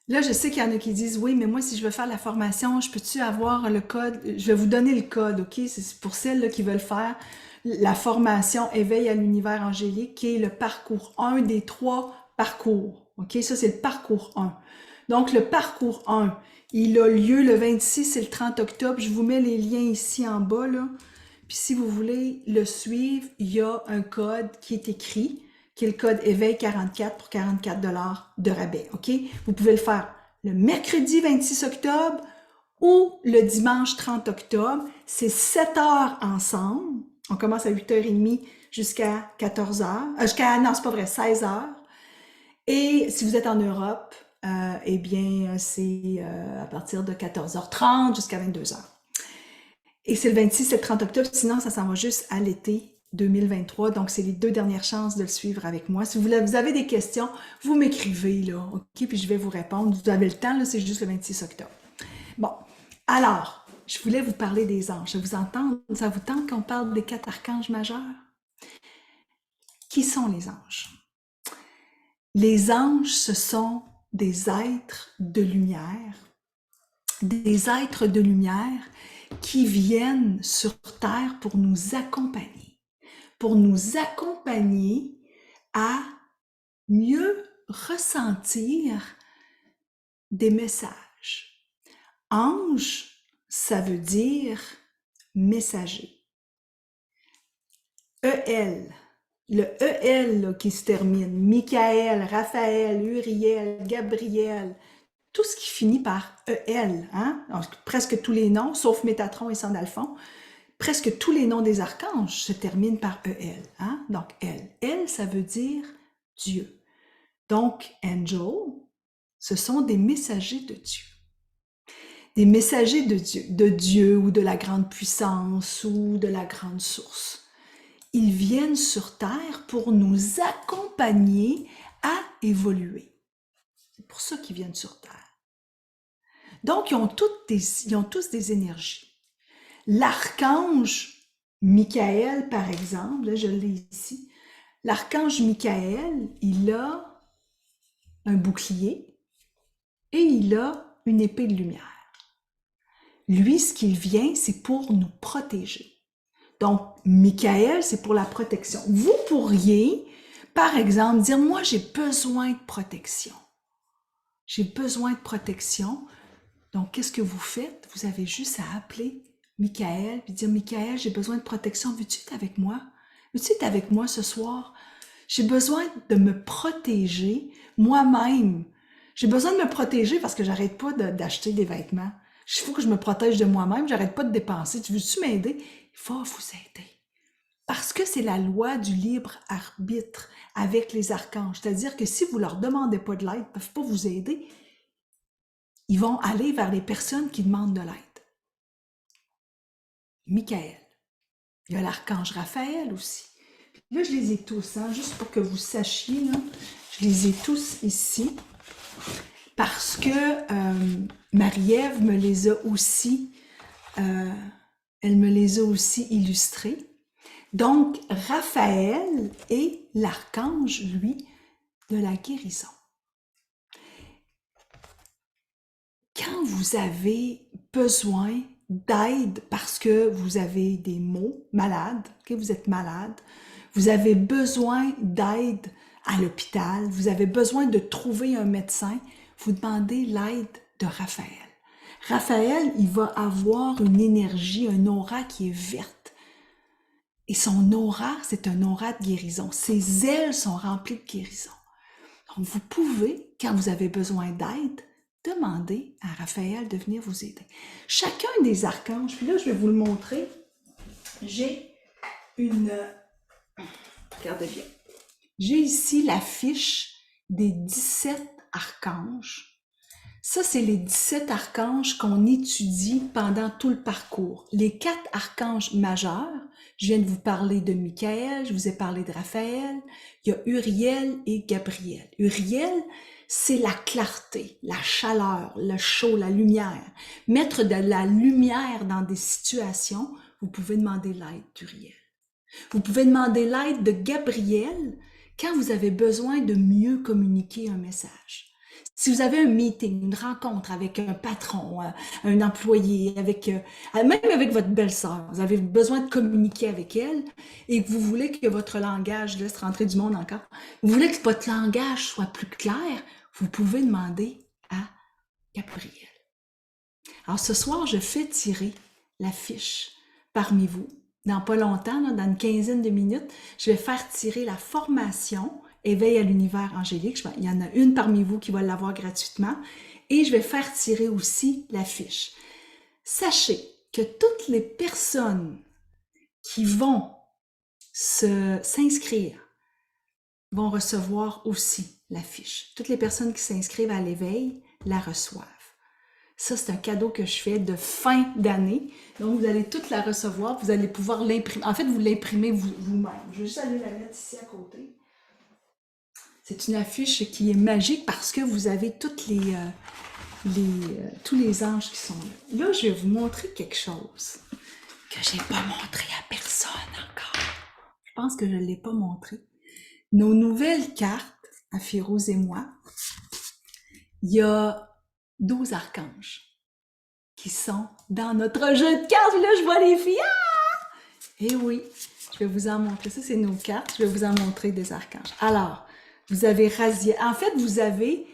Là, je sais qu'il y en a qui disent, oui, mais moi, si je veux faire la formation, je peux-tu avoir le code? Je vais vous donner le code, OK? C'est pour celles là, qui veulent faire la formation Éveil à l'univers angélique, qui est le parcours, un des 3 parcours. OK? Ça, c'est le parcours 1. Donc, le parcours 1, il a lieu le 26 et le 30 octobre. Je vous mets les liens ici en bas, là. Puis si vous voulez le suivre, il y a un code qui est écrit, qui est le code éveil 44 pour 44 de rabais, OK? Vous pouvez le faire le mercredi 26 octobre ou le dimanche 30 octobre. C'est 7 heures ensemble. On commence à 8h30 jusqu'à 14h. Non, c'est pas vrai, 16 heures. Et si vous êtes en Europe, eh bien, c'est à partir de 14h30 jusqu'à 22h. Et c'est le 26 et le 30 octobre, sinon ça s'en va juste à l'été 2023. Donc, c'est les 2 dernières chances de le suivre avec moi. Si vous avez des questions, vous m'écrivez, là, OK? Puis je vais vous répondre. Vous avez le temps, là, c'est juste le 26 octobre. Bon, alors, je voulais vous parler des anges. Ça vous tente qu'on parle des 4 archanges majeurs? Qui sont les anges? Les anges, ce sont des êtres de lumière des êtres de lumière qui viennent sur Terre pour nous accompagner à mieux ressentir des messages. Ange, ça veut dire messager. EL, le EL là, qui se termine, Michael, Raphaël, Uriel, Gabriel, tout ce qui finit par EL, hein? Donc, presque tous les noms, sauf Métatron et Sandalphon, presque tous les noms des archanges se terminent par EL, hein? Donc L. L, ça veut dire Dieu. Donc, angel, ce sont des messagers de Dieu. Des messagers de Dieu ou de la grande puissance ou de la grande source. Ils viennent sur Terre pour nous accompagner à évoluer. C'est pour ça qu'ils viennent sur Terre. Donc, ils ont tous des énergies. L'archange Michael, par exemple, là, je l'ai ici. L'archange Michael, il a un bouclier et il a une épée de lumière. Lui, ce qu'il vient, c'est pour nous protéger. Donc, Michael, c'est pour la protection. Vous pourriez, par exemple, dire, moi, j'ai besoin de protection. J'ai besoin de protection. Donc, qu'est-ce que vous faites? Vous avez juste à appeler Michael, puis dire, Michael, j'ai besoin de protection. Veux-tu être avec moi? Veux-tu être avec moi ce soir? J'ai besoin de me protéger moi-même. J'ai besoin de me protéger parce que j'arrête pas d'acheter des vêtements. Il faut que je me protège de moi-même, j'arrête pas de dépenser. Tu veux-tu m'aider? Il faut vous aider. Parce que c'est la loi du libre arbitre avec les archanges. C'est-à-dire que si vous leur demandez pas de l'aide, ils peuvent pas vous aider. Ils vont aller vers les personnes qui demandent de l'aide. Michael. Il y a l'archange Raphaël aussi. Là, je les ai tous, hein, juste pour que vous sachiez, là, je les ai tous ici parce que Marie-Ève me les a aussi, elle me les a aussi illustrés. Donc, Raphaël est l'archange, lui, de la guérison. Quand vous avez besoin d'aide parce que vous avez des maux, malade, okay, vous êtes malade, vous avez besoin d'aide à l'hôpital, vous avez besoin de trouver un médecin, vous demandez l'aide de Raphaël. Raphaël, il va avoir une énergie, un aura qui est verte. Et son aura, c'est un aura de guérison. Ses ailes sont remplies de guérison. Donc, vous pouvez, quand vous avez besoin d'aide, demander à Raphaël de venir vous aider. Chacun des archanges, puis là, je vais vous le montrer. J'ai une... Regardez bien. J'ai ici la fiche des 17 archanges. Ça, c'est les 17 archanges qu'on étudie pendant tout le parcours. Les 4 archanges majeurs, je viens de vous parler de Michael, je vous ai parlé de Raphaël, il y a Uriel et Gabriel. Uriel, c'est la clarté, la chaleur, le chaud, la lumière. Mettre de la lumière dans des situations, vous pouvez demander l'aide d'Uriel. Vous pouvez demander l'aide de Gabriel quand vous avez besoin de mieux communiquer un message. Si vous avez un meeting, une rencontre avec un patron, un employé, même avec votre belle-sœur, vous avez besoin de communiquer avec elle et que vous voulez que votre langage, laisse rentrer du monde encore, vous voulez que votre langage soit plus clair, vous pouvez demander à Gabriel. Alors ce soir, je fais tirer la fiche parmi vous. Dans pas longtemps, là, dans une quinzaine de minutes, je vais faire tirer la formation Éveil à l'univers angélique. Il y en a une parmi vous qui va l'avoir gratuitement. Et je vais faire tirer aussi la fiche. Sachez que toutes les personnes qui vont s'inscrire vont recevoir aussi la fiche. Toutes les personnes qui s'inscrivent à l'éveil la reçoivent. Ça, c'est un cadeau que je fais de fin d'année. Donc, vous allez toutes la recevoir. Vous allez pouvoir l'imprimer. En fait, vous l'imprimez vous-même. Je vais juste aller la mettre ici à côté. C'est une affiche qui est magique parce que vous avez toutes tous les anges qui sont là. Là, je vais vous montrer quelque chose que je n'ai pas montré à personne encore. Je pense que je ne l'ai pas montré. Nos nouvelles cartes, à Férouz et moi, il y a 12 archanges. qui sont dans notre jeu de cartes. Là, je vois les filles. Ah! Eh oui, je vais vous en montrer. Ça, c'est nos cartes. Je vais vous en montrer des archanges. Alors, vous avez Raziel. En fait, vous avez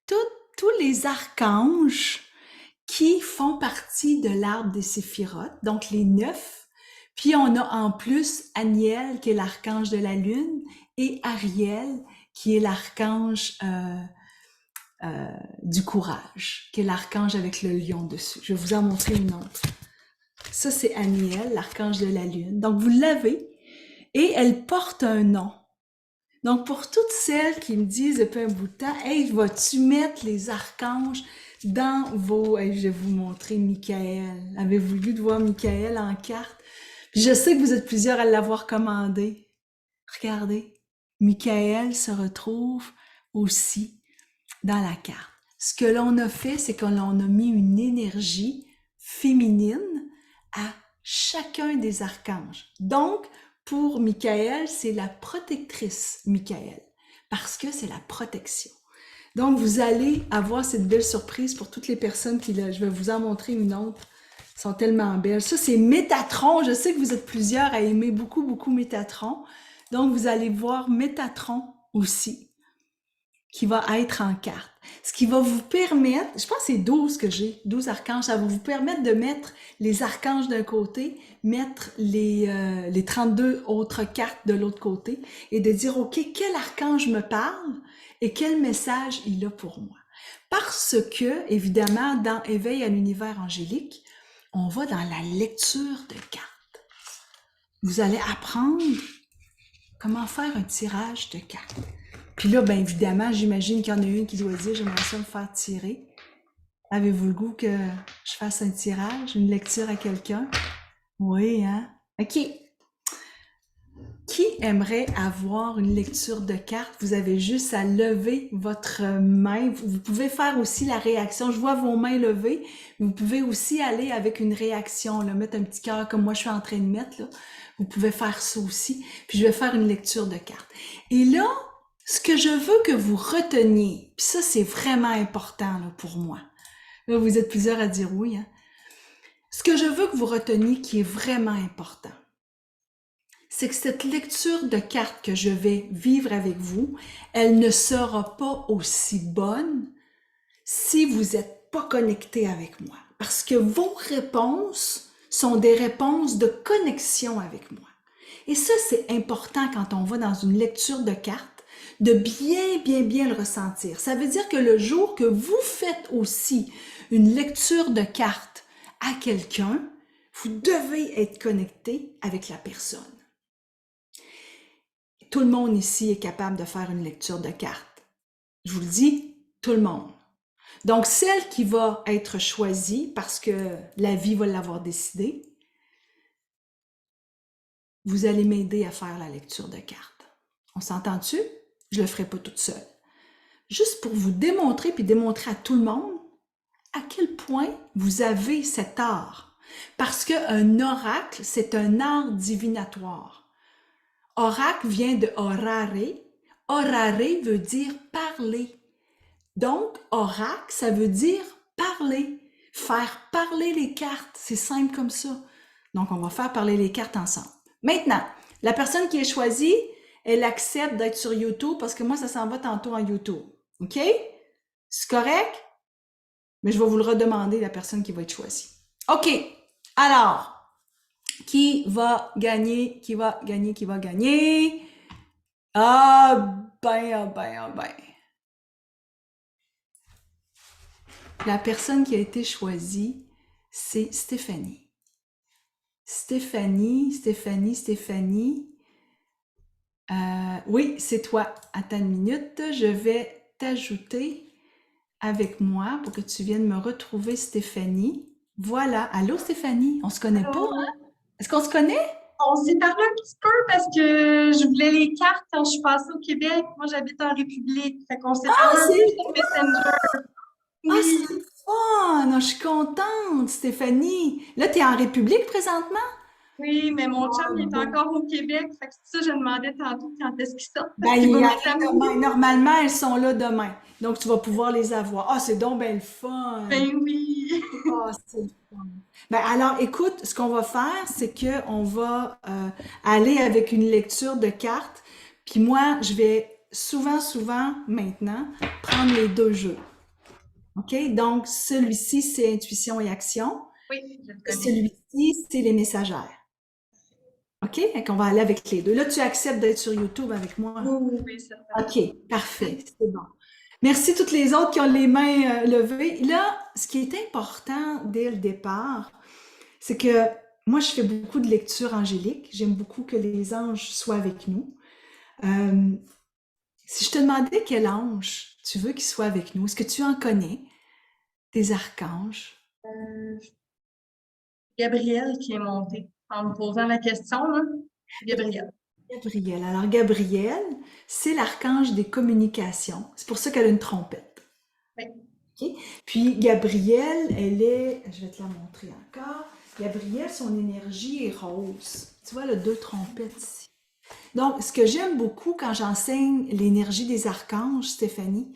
tous les archanges qui font partie de l'arbre des séphirotes, donc les 9. Puis on a en plus Aniel, qui est l'archange de la lune, et Ariel, qui est l'archange du courage, qui est l'archange avec le lion dessus. Je vais vous en montrer une autre. Ça, c'est Aniel, l'archange de la lune. Donc, vous l'avez, et elle porte un nom. Donc, pour toutes celles qui me disent depuis un bout de temps, « Hey, vas-tu mettre les archanges dans vos... » Hey, je vais vous montrer Michael. Avez-vous vu de voir Michael en carte? Puis je sais que vous êtes plusieurs à l'avoir commandé. Regardez, Michael se retrouve aussi dans la carte. Ce que l'on a fait, c'est qu'on a mis une énergie féminine à chacun des archanges. Donc, pour Michael, c'est la protectrice Michael, parce que c'est la protection. Donc, vous allez avoir cette belle surprise pour toutes les personnes qui... je vais vous en montrer une autre. Elles sont tellement belles. Ça, c'est Métatron. Je sais que vous êtes plusieurs à aimer beaucoup, beaucoup Métatron. Donc, vous allez voir Métatron aussi, qui va être en carte. Ce qui va vous permettre, je pense que c'est 12 que j'ai, 12 archanges, ça va vous permettre de mettre les archanges d'un côté, mettre les 32 autres cartes de l'autre côté et de dire, OK, quel archange me parle et quel message il a pour moi. Parce que, évidemment, dans Éveil à l'univers angélique, on va dans la lecture de cartes. Vous allez apprendre comment faire un tirage de cartes. Puis là, bien évidemment, j'imagine qu'il y en a une qui doit dire « J'aimerais ça me faire tirer. » Avez-vous le goût que je fasse un tirage, une lecture à quelqu'un? Oui, hein? OK. Qui aimerait avoir une lecture de cartes? Vous avez juste à lever votre main. Vous pouvez faire aussi la réaction. Je vois vos mains levées. Vous pouvez aussi aller avec une réaction, là, mettre un petit cœur comme moi je suis en train de mettre. Là. Vous pouvez faire ça aussi. Puis je vais faire une lecture de cartes. Et là, ce que je veux que vous reteniez, puis ça c'est vraiment important là, pour moi. Là, vous êtes plusieurs à dire oui. Hein? Ce que je veux que vous reteniez qui est vraiment important, c'est que cette lecture de cartes que je vais vivre avec vous, elle ne sera pas aussi bonne si vous n'êtes pas connecté avec moi. Parce que vos réponses sont des réponses de connexion avec moi. Et ça, c'est important quand on va dans une lecture de cartes, de bien le ressentir. Ça veut dire que le jour que vous faites aussi une lecture de cartes à quelqu'un, vous devez être connecté avec la personne. Tout le monde ici est capable de faire une lecture de cartes. Je vous le dis, tout le monde. Donc, celle qui va être choisie parce que la vie va l'avoir décidé, vous allez m'aider à faire la lecture de cartes. On s'entend-tu? Je ne le ferai pas toute seule. Juste pour vous démontrer, puis démontrer à tout le monde à quel point vous avez cet art. Parce qu'un oracle, c'est un art divinatoire. Oracle vient de orare. Orare veut dire parler. Donc, oracle, ça veut dire parler. Faire parler les cartes. C'est simple comme ça. Donc, on va faire parler les cartes ensemble. Maintenant, la personne qui est choisie, elle accepte d'être sur YouTube parce que moi, ça s'en va tantôt en YouTube. OK? C'est correct? Mais je vais vous le redemander, la personne qui va être choisie. OK. Alors, qui va gagner? Qui va gagner? Qui va gagner? Ah ben. La personne qui a été choisie, c'est Stéphanie. Stéphanie. Oui, c'est toi. Attends une minute, je vais t'ajouter avec moi pour que tu viennes me retrouver, Stéphanie. Voilà. Allô, Stéphanie? On se connaît pas, Allô? hein? Est-ce qu'on se connaît? On s'est parlé un petit peu parce que je voulais les cartes quand je suis passée au Québec. Moi, j'habite en République. Fait qu'on s'est Ah, parlé un peu c'est sur Messenger. Ah, Oui, c'est fun! Je suis contente, Stéphanie. Là, tu es en République présentement? Oui, mais mon chum, Ah, il est bon. encore au Québec. Fait que c'est ça, je demandais tantôt quand est-ce qu'il sort, parce Ben, qu'il va il me arrive terminer. demain. Normalement, elles sont là demain. Donc, tu vas pouvoir les avoir. Ah, c'est donc ben le fun. Ben oui. Ah, c'est le fun. Ben, alors, écoute, ce qu'on va faire, c'est que on va aller avec une lecture de cartes. Puis moi, je vais souvent, maintenant, prendre les deux jeux. OK? Donc, celui-ci, c'est intuition et action. Oui, je le Et connais. celui-ci, c'est les messagères. OK? Fait qu'on va aller avec les deux. Là, tu acceptes d'être sur YouTube avec moi. Oui, oui, oui, certainement. OK, parfait, c'est bon. Merci toutes les autres qui ont les mains levées. Là, ce qui est important dès le départ, c'est que moi, je fais beaucoup de lectures angéliques. J'aime beaucoup que les anges soient avec nous. Euh, Si je te demandais quel ange tu veux qu'il soit avec nous, est-ce que tu en connais des archanges? Euh, Gabriel qui est monté en me posant la question, là. Gabriel. Gabriel. Alors, Gabriel, c'est l'archange des communications. C'est pour ça qu'elle a une trompette. Oui. OK? Puis, Gabrielle, elle est, je vais te la montrer encore. Gabrielle, son énergie est rose. Tu vois, elle a deux trompettes ici. Donc, ce que j'aime beaucoup quand j'enseigne l'énergie des archanges, Stéphanie,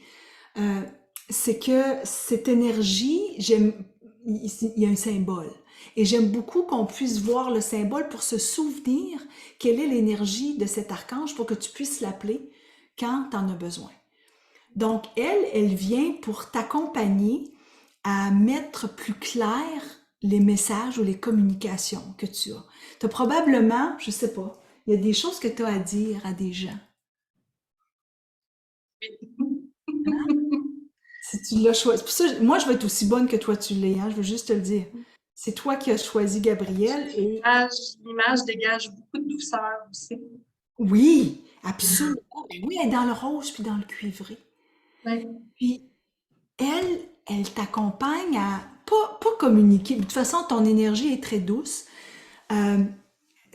euh, c'est que cette énergie, il y a un symbole. Et j'aime beaucoup qu'on puisse voir le symbole pour se souvenir quelle est l'énergie de cet archange pour que tu puisses l'appeler quand tu en as besoin. Donc, elle vient pour t'accompagner à mettre plus clair les messages ou les communications que tu as. Tu as probablement, je sais pas, il y a des choses que tu as à dire à des gens. Si tu l'as choisi. Pour ça, moi, je vais être aussi bonne que toi, tu l'es, hein, je veux juste te le dire. C'est toi qui as choisi Gabriel et L'image dégage beaucoup de douceur aussi. oui, absolument. Ben oui, elle est dans le rose puis dans le cuivré. Oui. Puis elle t'accompagne à pas communiquer. De toute façon, ton énergie est très douce. Euh,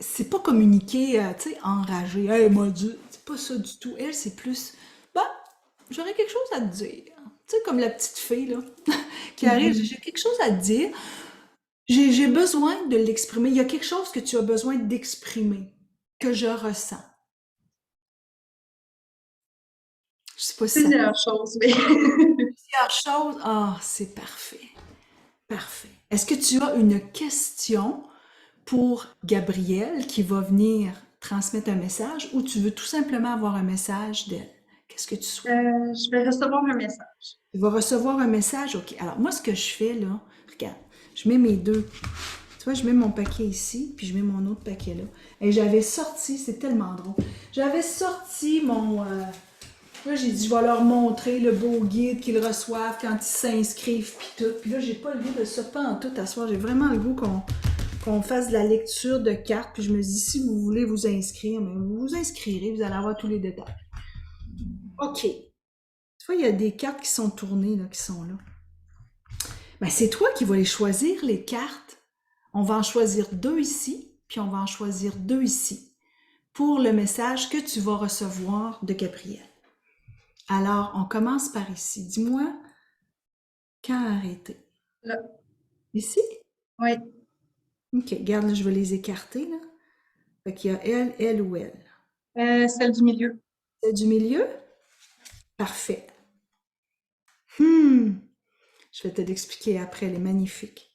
c'est pas communiquer, tu sais, enragé. Hey, elle m'a dit, c'est pas ça du tout. Elle, c'est plus, bah, j'aurais quelque chose à te dire. Tu sais, comme la petite fille, là, qui arrive, Mhm. j'ai quelque chose à te dire. J'ai besoin de l'exprimer. Il y a quelque chose que tu as besoin d'exprimer, que je ressens. Je sais pas si ça Plusieurs choses, mais plusieurs choses. Ah, c'est parfait. Parfait. Est-ce que tu as une question pour Gabrielle qui va venir transmettre un message ou tu veux tout simplement avoir un message d'elle? Qu'est-ce que tu souhaites? je vais recevoir un message. Tu vas recevoir un message? OK. Alors, moi, ce que je fais là, regarde, je mets mes deux. Tu vois, je mets mon paquet ici, puis je mets mon autre paquet là. Et j'avais sorti, c'est tellement drôle. J'avais sorti mon. Là, j'ai dit, je vais leur montrer le beau guide qu'ils reçoivent quand ils s'inscrivent, puis tout. Puis là, j'ai pas le goût de ça, pas en tout à soir. J'ai vraiment le goût qu'on fasse de la lecture de cartes. Puis je me dis, si vous voulez vous inscrire, mais vous vous inscrirez, vous allez avoir tous les détails. OK. Tu vois, il y a des cartes qui sont tournées, là, qui sont là. Ben, c'est toi qui vas les choisir, les cartes. On va en choisir deux ici, puis on va en choisir deux ici, pour le message que tu vas recevoir de Gabriel. Alors, on commence par ici. Dis-moi, quand arrêter? Là. Ici? Oui. OK, regarde, là, je vais les écarter, là. Fait qu'il y a elle ou elle. Celle du milieu. Celle du milieu? Parfait. Hmm. Je vais te l'expliquer après, elle est magnifique.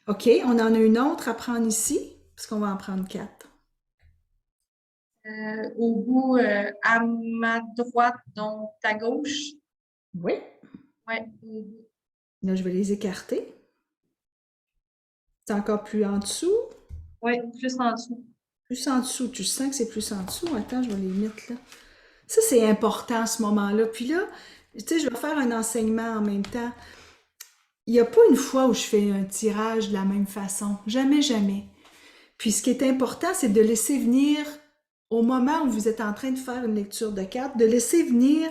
OK, on en a une autre à prendre ici, parce qu'on va en prendre quatre. Au bout, à ma droite, donc ta gauche. Oui. Oui. Là, je vais les écarter. C'est encore plus en dessous. Oui, plus en dessous. Plus en dessous. Tu sens que c'est plus en dessous? Attends, je vais les mettre là. Ça, c'est important à ce moment-là. Puis là, tu sais, je vais faire un enseignement en même temps. Il n'y a pas une fois où je fais un tirage de la même façon. Jamais, jamais. Puis ce qui est important, c'est de laisser venir, au moment où vous êtes en train de faire une lecture de cartes, de laisser venir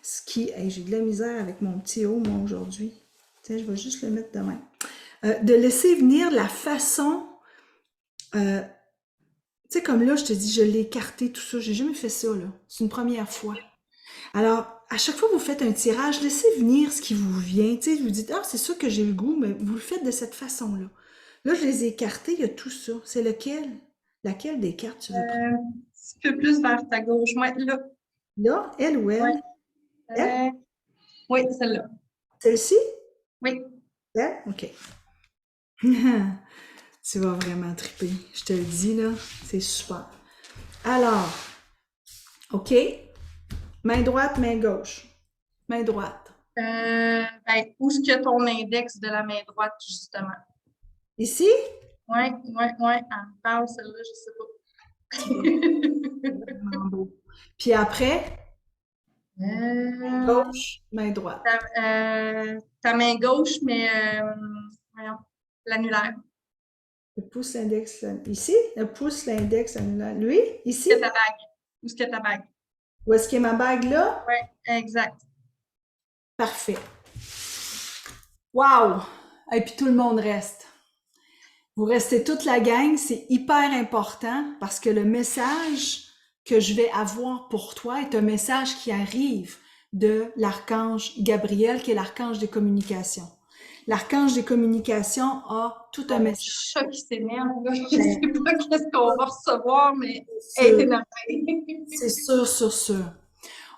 ce qui... Hey, j'ai de la misère avec mon petit haut, moi, aujourd'hui. Tiens, je vais juste le mettre de même. De laisser venir la façon... tu sais, comme là, je te dis, je l'ai écarté, tout ça. J'ai jamais fait ça, là. C'est une première fois. Alors, à chaque fois que vous faites un tirage, laissez venir ce qui vous vient. Tu sais, vous dites, ah, c'est ça que j'ai le goût, mais vous le faites de cette façon-là. Là, je les ai écartés, il y a tout ça. C'est lequel? Laquelle des cartes tu veux prendre? Un petit peu plus vers ta gauche. Ouais, là. Là, elle ou Ouais. elle? Elle? Oui, celle-là. Celle-ci? Oui. Elle? OK. Tu vas vraiment triper. Je te le dis, là, c'est super. Alors, OK. Main droite, main gauche. Main droite. Ben, où est-ce qu'il y a ton index de la main droite, justement? Ici? Oui, oui, oui. Elle me parle, celle-là, je sais Vraiment beau. Puis après, pas. gauche, main droite. Ta main gauche, mais voyons, l'annulaire. Le pouce, l'index, ici. Le pouce, l'index, l'annulaire. Lui, ici. Où est-ce que ta bague? Où est-ce que ta bague? Où est-ce qu'il y a ma bague là? Oui, exact. Parfait. Wow! Et puis tout le monde reste. Vous restez toute la gang, c'est hyper important parce que le message que je vais avoir pour toi est un message qui arrive de l'archange Gabriel, qui est l'archange des communications. L'archange des communications a tout un Mon message. chat qui s'énerve, là. Je ne sais pas qu'est-ce qu'on va recevoir, mais elle est énervée. C'est sûr, sûr, sûr.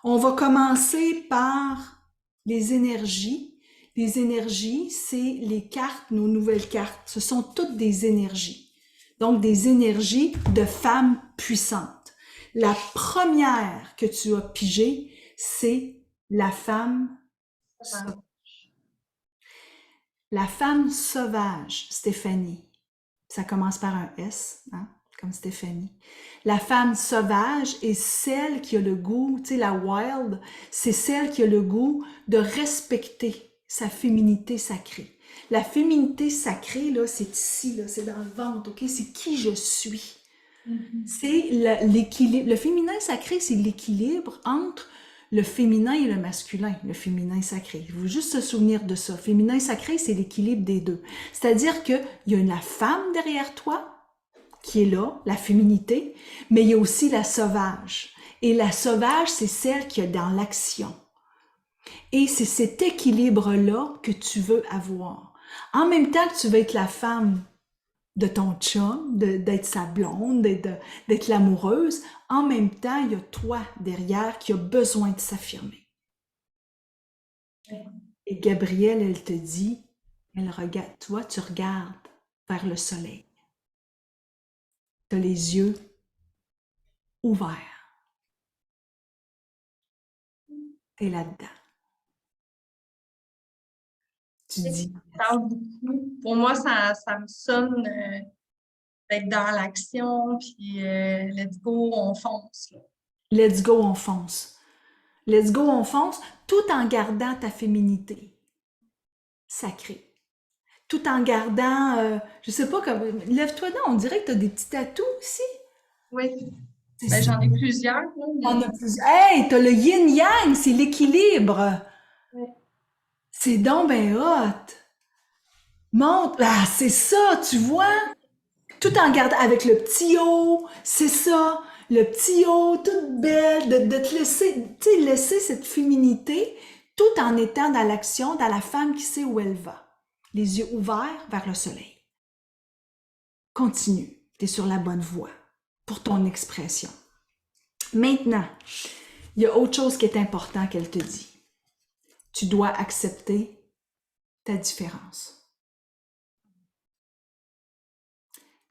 On va commencer par les énergies. Les énergies, c'est les cartes, nos nouvelles cartes. Ce sont toutes des énergies. Donc, des énergies de femmes puissantes. La première que tu as pigée, c'est la femme sauvage. La femme sauvage, Stéphanie. Ça commence par un S, hein, comme Stéphanie. La femme sauvage est celle qui a le goût, tu sais, la wild, c'est celle qui a le goût de respecter sa féminité sacrée. La féminité sacrée, là, c'est ici, là, c'est dans le ventre, OK? C'est qui je suis. C'est l'équilibre. Le féminin sacré, c'est l'équilibre entre le féminin et le masculin, le féminin sacré. Il faut juste se souvenir de ça. Féminin sacré, c'est l'équilibre des deux. C'est-à-dire qu'il y a la femme derrière toi, qui est là, la féminité, mais il y a aussi la sauvage. Et la sauvage, c'est celle qui est dans l'action. Et c'est cet équilibre-là que tu veux avoir. En même temps que tu veux être la femme de ton chum, d'être sa blonde, d'être l'amoureuse, en même temps, il y a toi derrière qui a besoin de s'affirmer. Et Gabrielle, elle te dit, elle regarde, toi, tu regardes vers le soleil. Tu as les yeux ouverts. Tu es là-dedans. Tu dis, Ça parle beaucoup. Pour moi, ça me sonne d'être dans l'action, puis let's go, on fonce, là. let's go, on fonce. Let's go, on fonce, tout en gardant ta féminité sacrée. Tout en gardant, je sais pas, comme, lève-toi donc, on dirait que tu as des petits tatous ici. Oui. C'est Ben, ça. j'en ai plusieurs, là, mais- On a plus. Hey, t'as le yin-yang, c'est l'équilibre. Ouais. C'est donc ben hot. Monte. Ah, c'est ça, tu vois? Tout en gardant avec le petit haut, c'est ça. Le petit haut, toute belle, de te laisser, tu sais, laisser cette féminité tout en étant dans l'action, dans la femme qui sait où elle va. Les yeux ouverts vers le soleil. Continue. Tu es sur la bonne voie pour ton expression. Maintenant, il y a autre chose qui est important qu'elle te dit. Tu dois accepter ta différence.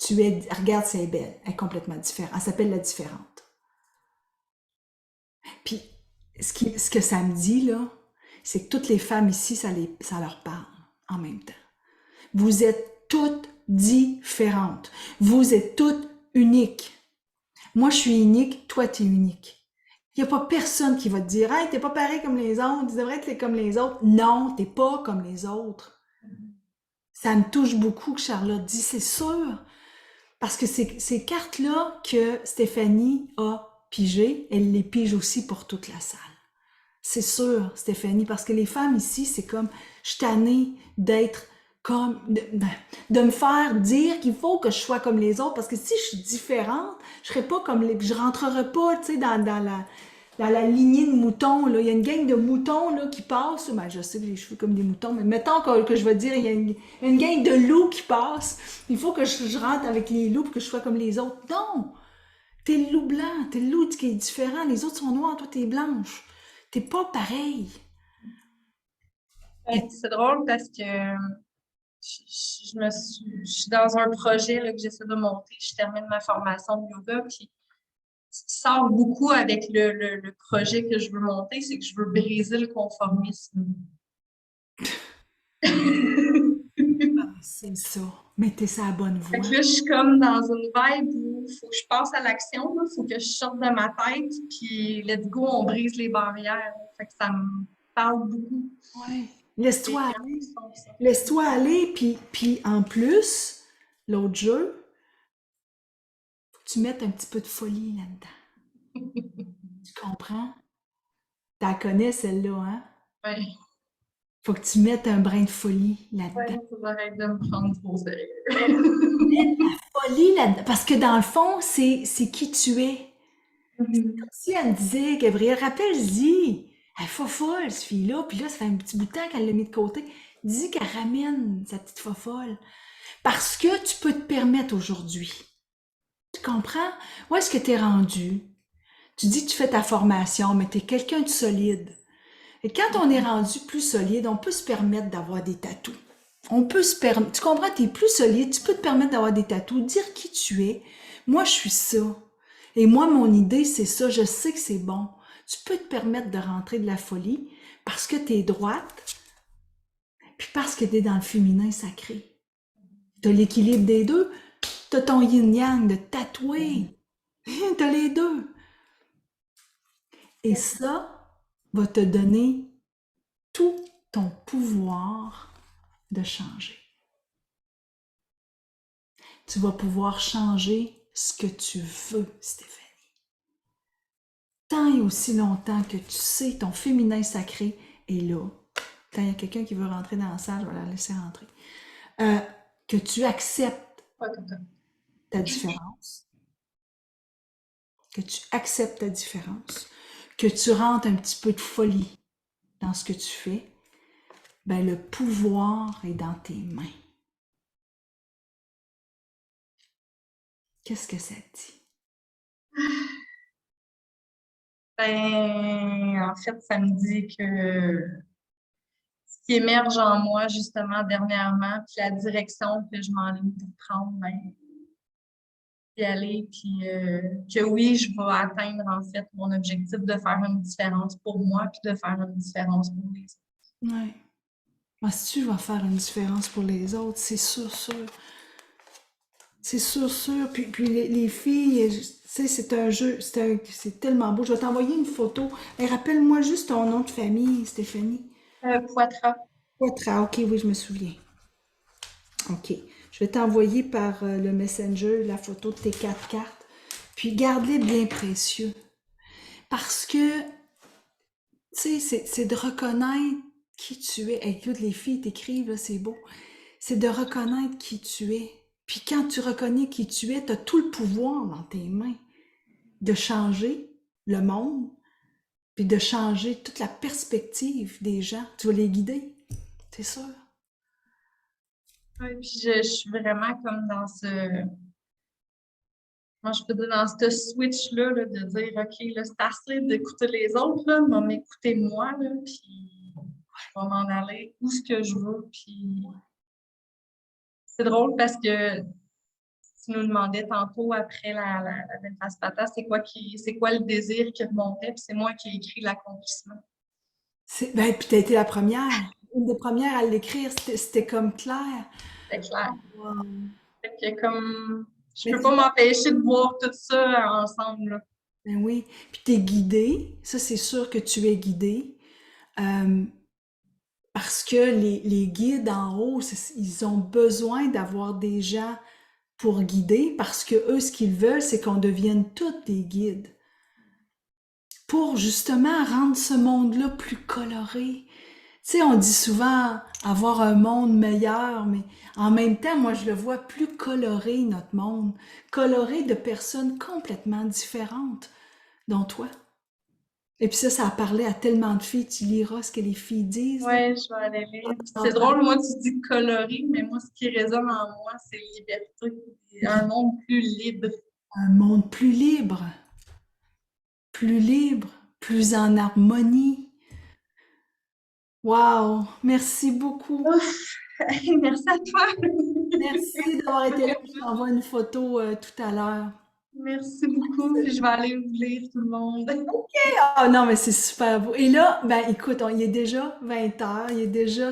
Regarde, c'est belle, elle est complètement différente. Elle s'appelle la différente. Puis, ce que ça me dit, là, c'est que toutes les femmes ici, ça leur parle en même temps. Vous êtes toutes différentes. Vous êtes toutes uniques. Moi, je suis unique, toi, tu es unique. Il n'y a pas personne qui va te dire « Hey, t'es pas pareil comme les autres, tu devrais être comme les autres. » Non, t'es pas comme les autres. Ça me touche beaucoup que Charlotte dit, c'est sûr. Parce que ces cartes-là que Stéphanie a pigées, elle les pige aussi pour toute la salle. C'est sûr, Stéphanie, parce que les femmes ici, c'est comme, je suis tannée d'être comme, de me faire dire qu'il faut que je sois comme les autres, parce que si je suis différente, je serais pas comme je rentrerai pas, tu sais, dans dans la lignée de moutons, là, il y a une gang de moutons là, qui passe. Ben, je sais que j'ai les cheveux comme des moutons, mais mettons que je vais dire, il y a une gang de loups qui passe. Il faut que je rentre avec les loups pour que je sois comme les autres. Non! T'es le loup blanc, t'es le loup qui est différent. Les autres sont noirs, toi t'es blanche. T'es pas pareil. Et C'est drôle parce que je suis dans un projet là, que j'essaie de monter. Je termine ma formation de yoga, puis ce qui sort beaucoup avec le projet que je veux monter, c'est que je veux briser le conformisme. c'est ça. Mais t'es sur la bonne Fait voie. que là, je suis comme dans une vibe où il faut que je passe à l'action, il faut que je sorte de ma tête, puis let's go, on brise les barrières. Fait que ça me parle beaucoup. Ouais. Les Laisse-toi gens qui aller. sont ça. Laisse-toi aller, puis en plus, l'autre jeu, faut que tu mettes un petit peu de folie là-dedans. Tu comprends? Tu la connais celle-là, hein? Ouais, Faut que tu mettes un brin de folie ouais, là-dedans. faut arrêter de me prendre trop au sérieux. Folie là-dedans. Parce que dans le fond, c'est qui tu es. Mhm. Si elle me disait, Gabrielle, rappelle-y, elle est folle, cette fille-là, puis là, ça fait un petit bout de temps qu'elle l'a mis de côté. Dis qu'elle ramène sa petite folle. Parce que tu peux te permettre aujourd'hui. Tu comprends? Où est-ce que tu es rendu? Tu dis que tu fais ta formation, mais tu es quelqu'un de solide. Et quand on est rendu plus solide, on peut se permettre d'avoir des tatous. On peut se permettre, tu comprends, tu es plus solide, tu peux te permettre d'avoir des tatous, dire qui tu es. Moi, je suis ça. Et moi, mon idée, c'est ça. Je sais que c'est bon. Tu peux te permettre de rentrer de la folie parce que tu es droite, puis parce que tu es dans le féminin sacré. Tu as l'équilibre des deux, tu as ton yin-yang de tatouer. Tu as les deux. Et ça va te donner tout ton pouvoir de changer. Tu vas pouvoir changer ce que tu veux, Stéphanie. Tant et aussi longtemps que tu sais ton féminin sacré est là. Quand il y a quelqu'un qui veut rentrer dans la salle, je vais la laisser rentrer. Euh, que tu acceptes Pas tout à fait. ta différence, que tu acceptes ta différence, que tu rentres un petit peu de folie dans ce que tu fais, ben le pouvoir est dans tes mains. Qu'est-ce que ça te dit? Ben, en fait, ça me dit que ce qui émerge en moi, justement, dernièrement, puis la direction que je m'enligne pour prendre, ben, y aller, puis que oui, je vais atteindre, en fait, mon objectif de faire une différence pour moi, puis de faire une différence pour les autres. Ouais. Moi, si tu vas faire une différence pour les autres, c'est sûr, sûr. C'est sûr, sûr. Puis les filles, tu sais, c'est un jeu, c'est tellement beau. Je vais t'envoyer une photo. Et rappelle-moi juste ton nom de famille, Stéphanie. Poitras. Poitras, ok, oui, je me souviens. Ok. Je vais t'envoyer par le Messenger la photo de tes 4 cartes. Puis garde-les bien précieux. Parce que, tu sais, c'est de reconnaître qui tu es. Écoute, les filles t'écrivent, là, c'est beau. C'est de reconnaître qui tu es. Puis quand tu reconnais qui tu es, tu as tout le pouvoir dans tes mains de changer le monde, puis de changer toute la perspective des gens. Tu vas les guider, c'est sûr. Ouais, puis je suis vraiment comme dans ce. Moi, je peux dire dans ce switch-là, là, de dire, OK, là, c'est assez d'écouter les autres, là, mais m'écouter moi, là, puis je vais m'en aller où ce que je veux. Puis c'est drôle parce que tu nous demandais tantôt après la belle face patate, c'est quoi le désir qui remontait, puis c'est moi qui ai écrit l'accomplissement. Ben, puis t'as été la première. Une des premières à l'écrire, c'était comme clair. C'est clair. Wow. Fait que comme je Mais peux tu pas vois, m'empêcher de voir tout ça ensemble, là. ben oui. Puis t'es guidé. Ça, c'est sûr que tu es guidé. Euh, Parce que les guides en haut, ils ont besoin d'avoir des gens pour guider parce que eux, ce qu'ils veulent, c'est qu'on devienne tous des guides pour justement rendre ce monde-là plus coloré. Tu sais, on dit souvent avoir un monde meilleur, mais en même temps, moi, je le vois plus coloré, notre monde, coloré de personnes complètement différentes, dont toi. Et puis ça a parlé à tellement de filles. Tu liras ce que les filles disent, là. Ouais, je vais aller lire. Puis c'est drôle, moi, tu dis coloris, mais moi, ce qui résonne en moi, c'est liberté. Un monde plus libre. Un monde plus libre, plus en harmonie. Wow! Merci beaucoup. Ouf! Merci à toi. Merci d'avoir été là. Je t'envoie une photo tout à l'heure. Merci beaucoup. Je vais aller vous lire tout le monde. Ah non, mais c'est super beau. Et là, ben écoute, il est déjà 20 heures,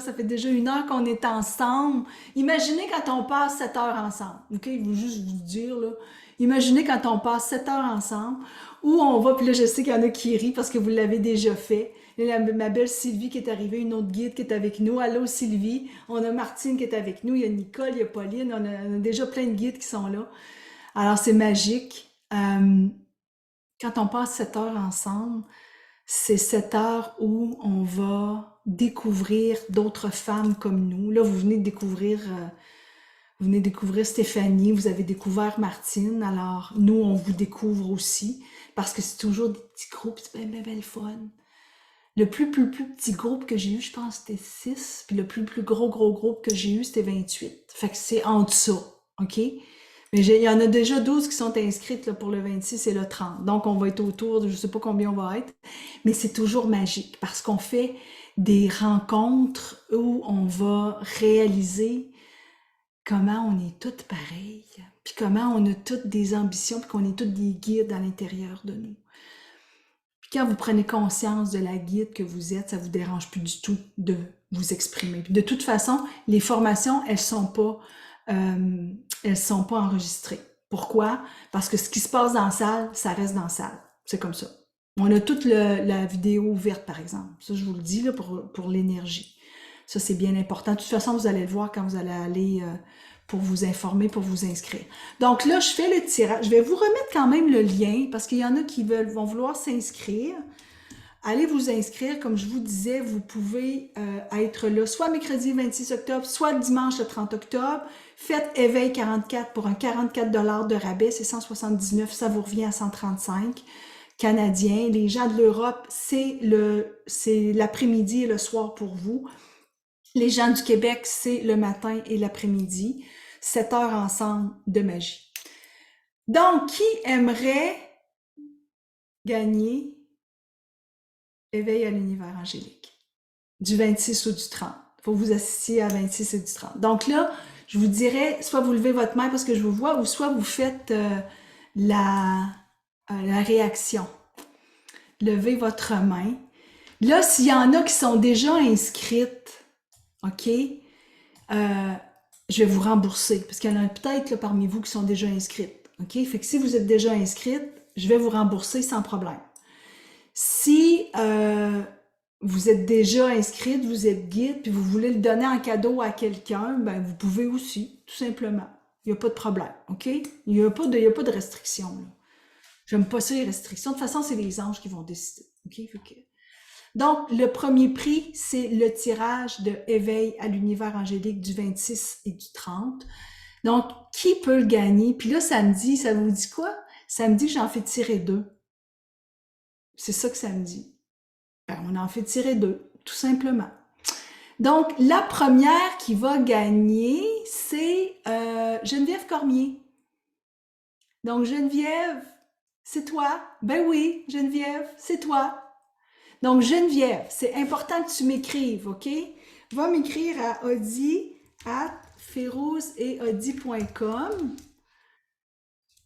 ça fait déjà 1 heure qu'on est ensemble. Imaginez quand on passe 7 heures ensemble. OK? Je veux juste vous dire, là. Imaginez quand on passe 7 heures ensemble, où on va, puis là, je sais qu'il y en a qui rient parce que vous l'avez déjà fait. Il y a ma belle Sylvie qui est arrivée, une autre guide qui est avec nous. Allô, Sylvie. On a Martine qui est avec nous. Il y a Nicole, il y a Pauline. On a déjà plein de guides qui sont là. Alors, c'est magique. Quand on passe 7 heures ensemble, c'est 7 heures où on va découvrir d'autres femmes comme nous. Là, vous venez de découvrir Stéphanie, vous avez découvert Martine, alors nous, on vous découvre aussi, parce que c'est toujours des petits groupes, c'est bien, bien, bien le fun. Le plus petit groupe que j'ai eu, je pense, c'était 6, puis le plus gros groupe que j'ai eu, c'était 28. Fait que c'est en dessous, OK? Mais il y en a déjà 12 qui sont inscrites là, pour le 26 et le 30. Donc, on va être autour de, je sais pas combien on va être, mais c'est toujours magique parce qu'on fait des rencontres où on va réaliser comment on est toutes pareilles, puis comment on a toutes des ambitions, puis qu'on est toutes des guides à l'intérieur de nous. Puis quand vous prenez conscience de la guide que vous êtes, ça vous dérange plus du tout de vous exprimer. Puis de toute façon, les formations, elles sont pas enregistrées. Pourquoi? Parce que ce qui se passe dans la salle, ça reste dans la salle. C'est comme ça. On a toute la vidéo ouverte, par exemple. Ça, je vous le dis là, pour l'énergie. Ça, c'est bien important. De toute façon, vous allez le voir quand vous allez aller pour vous informer, pour vous inscrire. Donc là, je fais le tirage. Je vais vous remettre quand même le lien parce qu'il y en a qui vont vouloir s'inscrire. Allez vous inscrire, comme je vous disais, vous pouvez être là soit mercredi 26 octobre, soit dimanche le 30 octobre. Faites Éveil 44 pour un 44 $ de rabais, c'est 179, ça vous revient à 135 canadiens. Les gens de l'Europe, c'est l'après-midi et le soir pour vous. Les gens du Québec, c'est le matin et l'après-midi. 7 heures ensemble de magie. Donc, qui aimerait gagner Éveil à l'univers angélique du 26 ou du 30? Il faut que vous assistiez à 26 et du 30. Donc là, je vous dirais, soit vous levez votre main parce que je vous vois, ou soit vous faites la réaction. Levez votre main. Là, s'il y en a qui sont déjà inscrites, OK, je vais vous rembourser, parce qu'il y en a peut-être parmi vous qui sont déjà inscrites, OK? Fait que si vous êtes déjà inscrite, je vais vous rembourser sans problème. Si vous êtes déjà inscrite, vous êtes guide, puis vous voulez le donner en cadeau à quelqu'un, ben vous pouvez aussi, tout simplement. Il n'y a pas de problème, OK? Il n'y a pas de restriction, là. J'aime pas ça, les restrictions. De toute façon, c'est les anges qui vont décider, OK? Donc, le premier prix, c'est le tirage de Éveil à l'univers angélique du 26 et du 30. Donc, qui peut le gagner? Puis là, ça me dit, ça vous dit quoi? Ça me dit que j'en fais tirer 2. C'est ça que ça me dit. Ben, on en fait tirer 2, tout simplement. Donc, la première qui va gagner, c'est Geneviève Cormier. Donc, Geneviève, c'est toi? Ben oui, Geneviève, c'est toi. Donc, Geneviève, c'est important que tu m'écrives, OK? Va m'écrire à audi@ferouzeetaudi.com.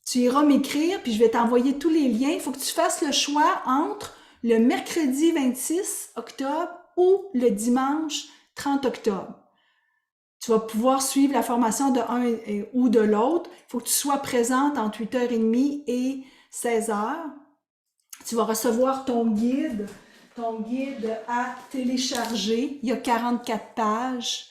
Tu iras m'écrire, puis je vais t'envoyer tous les liens. Il faut que tu fasses le choix entre le mercredi 26 octobre ou le dimanche 30 octobre. Tu vas pouvoir suivre la formation de un ou de l'autre. Il faut que tu sois présente entre 8h30 et 16h. Tu vas recevoir ton guide à télécharger. Il y a 44 pages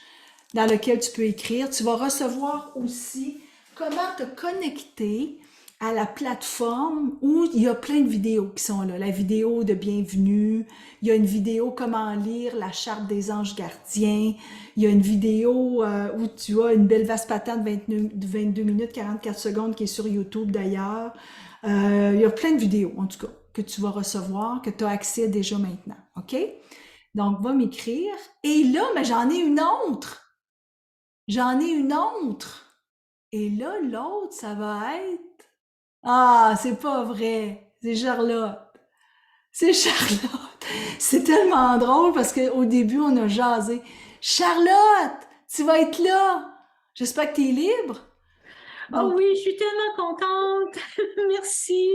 dans lesquelles tu peux écrire. Tu vas recevoir aussi comment te connecter à la plateforme où il y a plein de vidéos qui sont là. La vidéo de bienvenue, il y a une vidéo comment lire la charte des anges gardiens, il y a une vidéo où tu as une belle vaste patente de 22 minutes 44 secondes qui est sur YouTube d'ailleurs. Il y a plein de vidéos en tout cas. que tu vas recevoir, que tu as accès déjà maintenant. OK? Donc, va m'écrire. Et là, mais j'en ai une autre. J'en ai une autre. Et là, l'autre, ça va être... Ah, c'est pas vrai. C'est Charlotte. C'est Charlotte. C'est tellement drôle parce qu'au début, on a jasé. Charlotte, tu vas être là. J'espère que tu es libre. Oh Donc, oui, je suis tellement contente. Merci.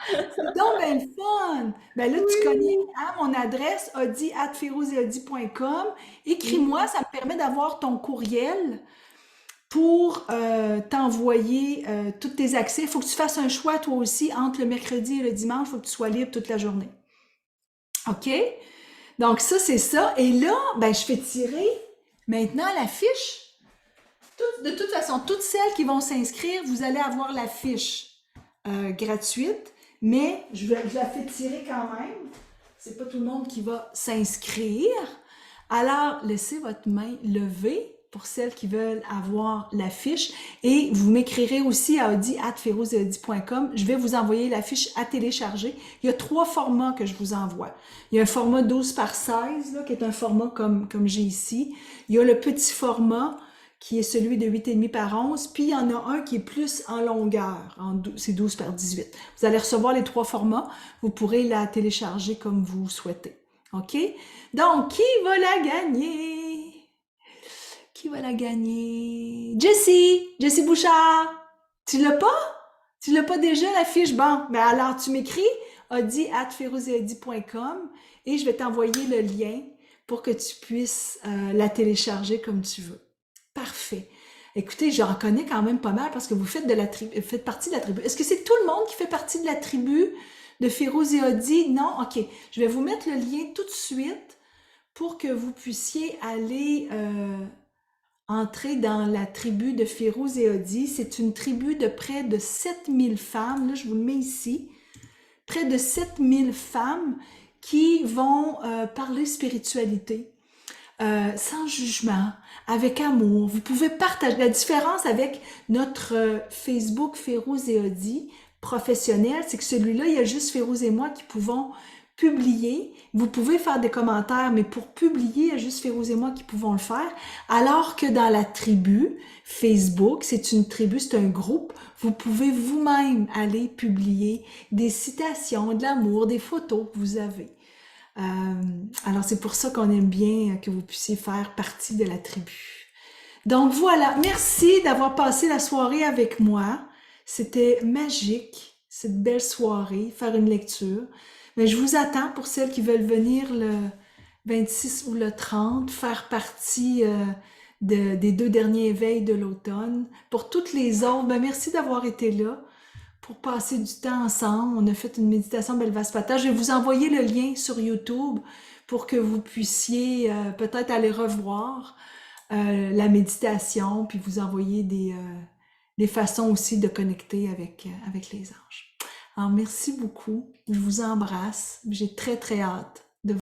c'est donc bien le fun. Ben là, tu connais Oui. hein, mon adresse, audi@ferouzeaudi.com. Oui. Écris-moi, ça me permet d'avoir ton courriel pour t'envoyer tous tes accès. Il faut que tu fasses un choix toi aussi entre le mercredi et le dimanche. Il faut que tu sois libre toute la journée. OK? Donc ça, c'est ça. Et là, ben, je fais tirer maintenant la fiche. De toute façon, toutes celles qui vont s'inscrire, vous allez avoir la fiche gratuite, mais je la fais tirer quand même. C'est pas tout le monde qui va s'inscrire. Alors, laissez votre main levée pour celles qui veulent avoir la fiche et vous m'écrirez aussi à audi@ferouzeaudi.com. Je vais vous envoyer la fiche à télécharger. Il y a 3 formats que je vous envoie. Il y a un format 12 par 16, là, qui est un format comme j'ai ici. Il y a le petit format qui est celui de 8,5 par 11, puis il y en a un qui est plus en longueur, c'est 12 par 18. Vous allez recevoir les 3 formats, vous pourrez la télécharger comme vous souhaitez. OK? Donc, qui va la gagner? Qui va la gagner? Jessie! Jessie Bouchard! Tu l'as pas? Tu l'as pas déjà, la fiche? Bon, ben alors tu m'écris audi@ferouzeaudi.com et je vais t'envoyer le lien pour que tu puisses la télécharger comme tu veux. Parfait. Écoutez, j'en connais quand même pas mal parce que vous faites partie de la tribu. Est-ce que c'est tout le monde qui fait partie de la tribu de Férouz et Audi? Non? OK. Je vais vous mettre le lien tout de suite pour que vous puissiez aller entrer dans la tribu de Férouz et Audi. C'est une tribu de près de 7000 femmes. Là, je vous le mets ici. Près de 7000 femmes qui vont parler spiritualité. Sans jugement, avec amour. Vous pouvez partager. La différence avec notre Facebook Férouz et Audi professionnel, c'est que celui-là, il y a juste Férouz et moi qui pouvons publier. Vous pouvez faire des commentaires, mais pour publier, il y a juste Férouz et moi qui pouvons le faire. Alors que dans la tribu Facebook, c'est une tribu, c'est un groupe, vous pouvez vous-même aller publier des citations, de l'amour, des photos que vous avez. Alors c'est pour ça qu'on aime bien que vous puissiez faire partie de la tribu. Donc voilà, merci d'avoir passé la soirée avec moi. C'était magique, cette belle soirée, faire une lecture. Mais je vous attends pour celles qui veulent venir le 26 ou le 30, faire partie des 2 derniers éveils de l'automne. Pour toutes les autres, ben merci d'avoir été là pour passer du temps ensemble. On a fait une méditation Belvaspata. Je vais vous envoyer le lien sur YouTube pour que vous puissiez peut-être aller revoir la méditation, puis vous envoyer des façons aussi de connecter avec les anges. Alors, merci beaucoup. Je vous embrasse. J'ai très, très hâte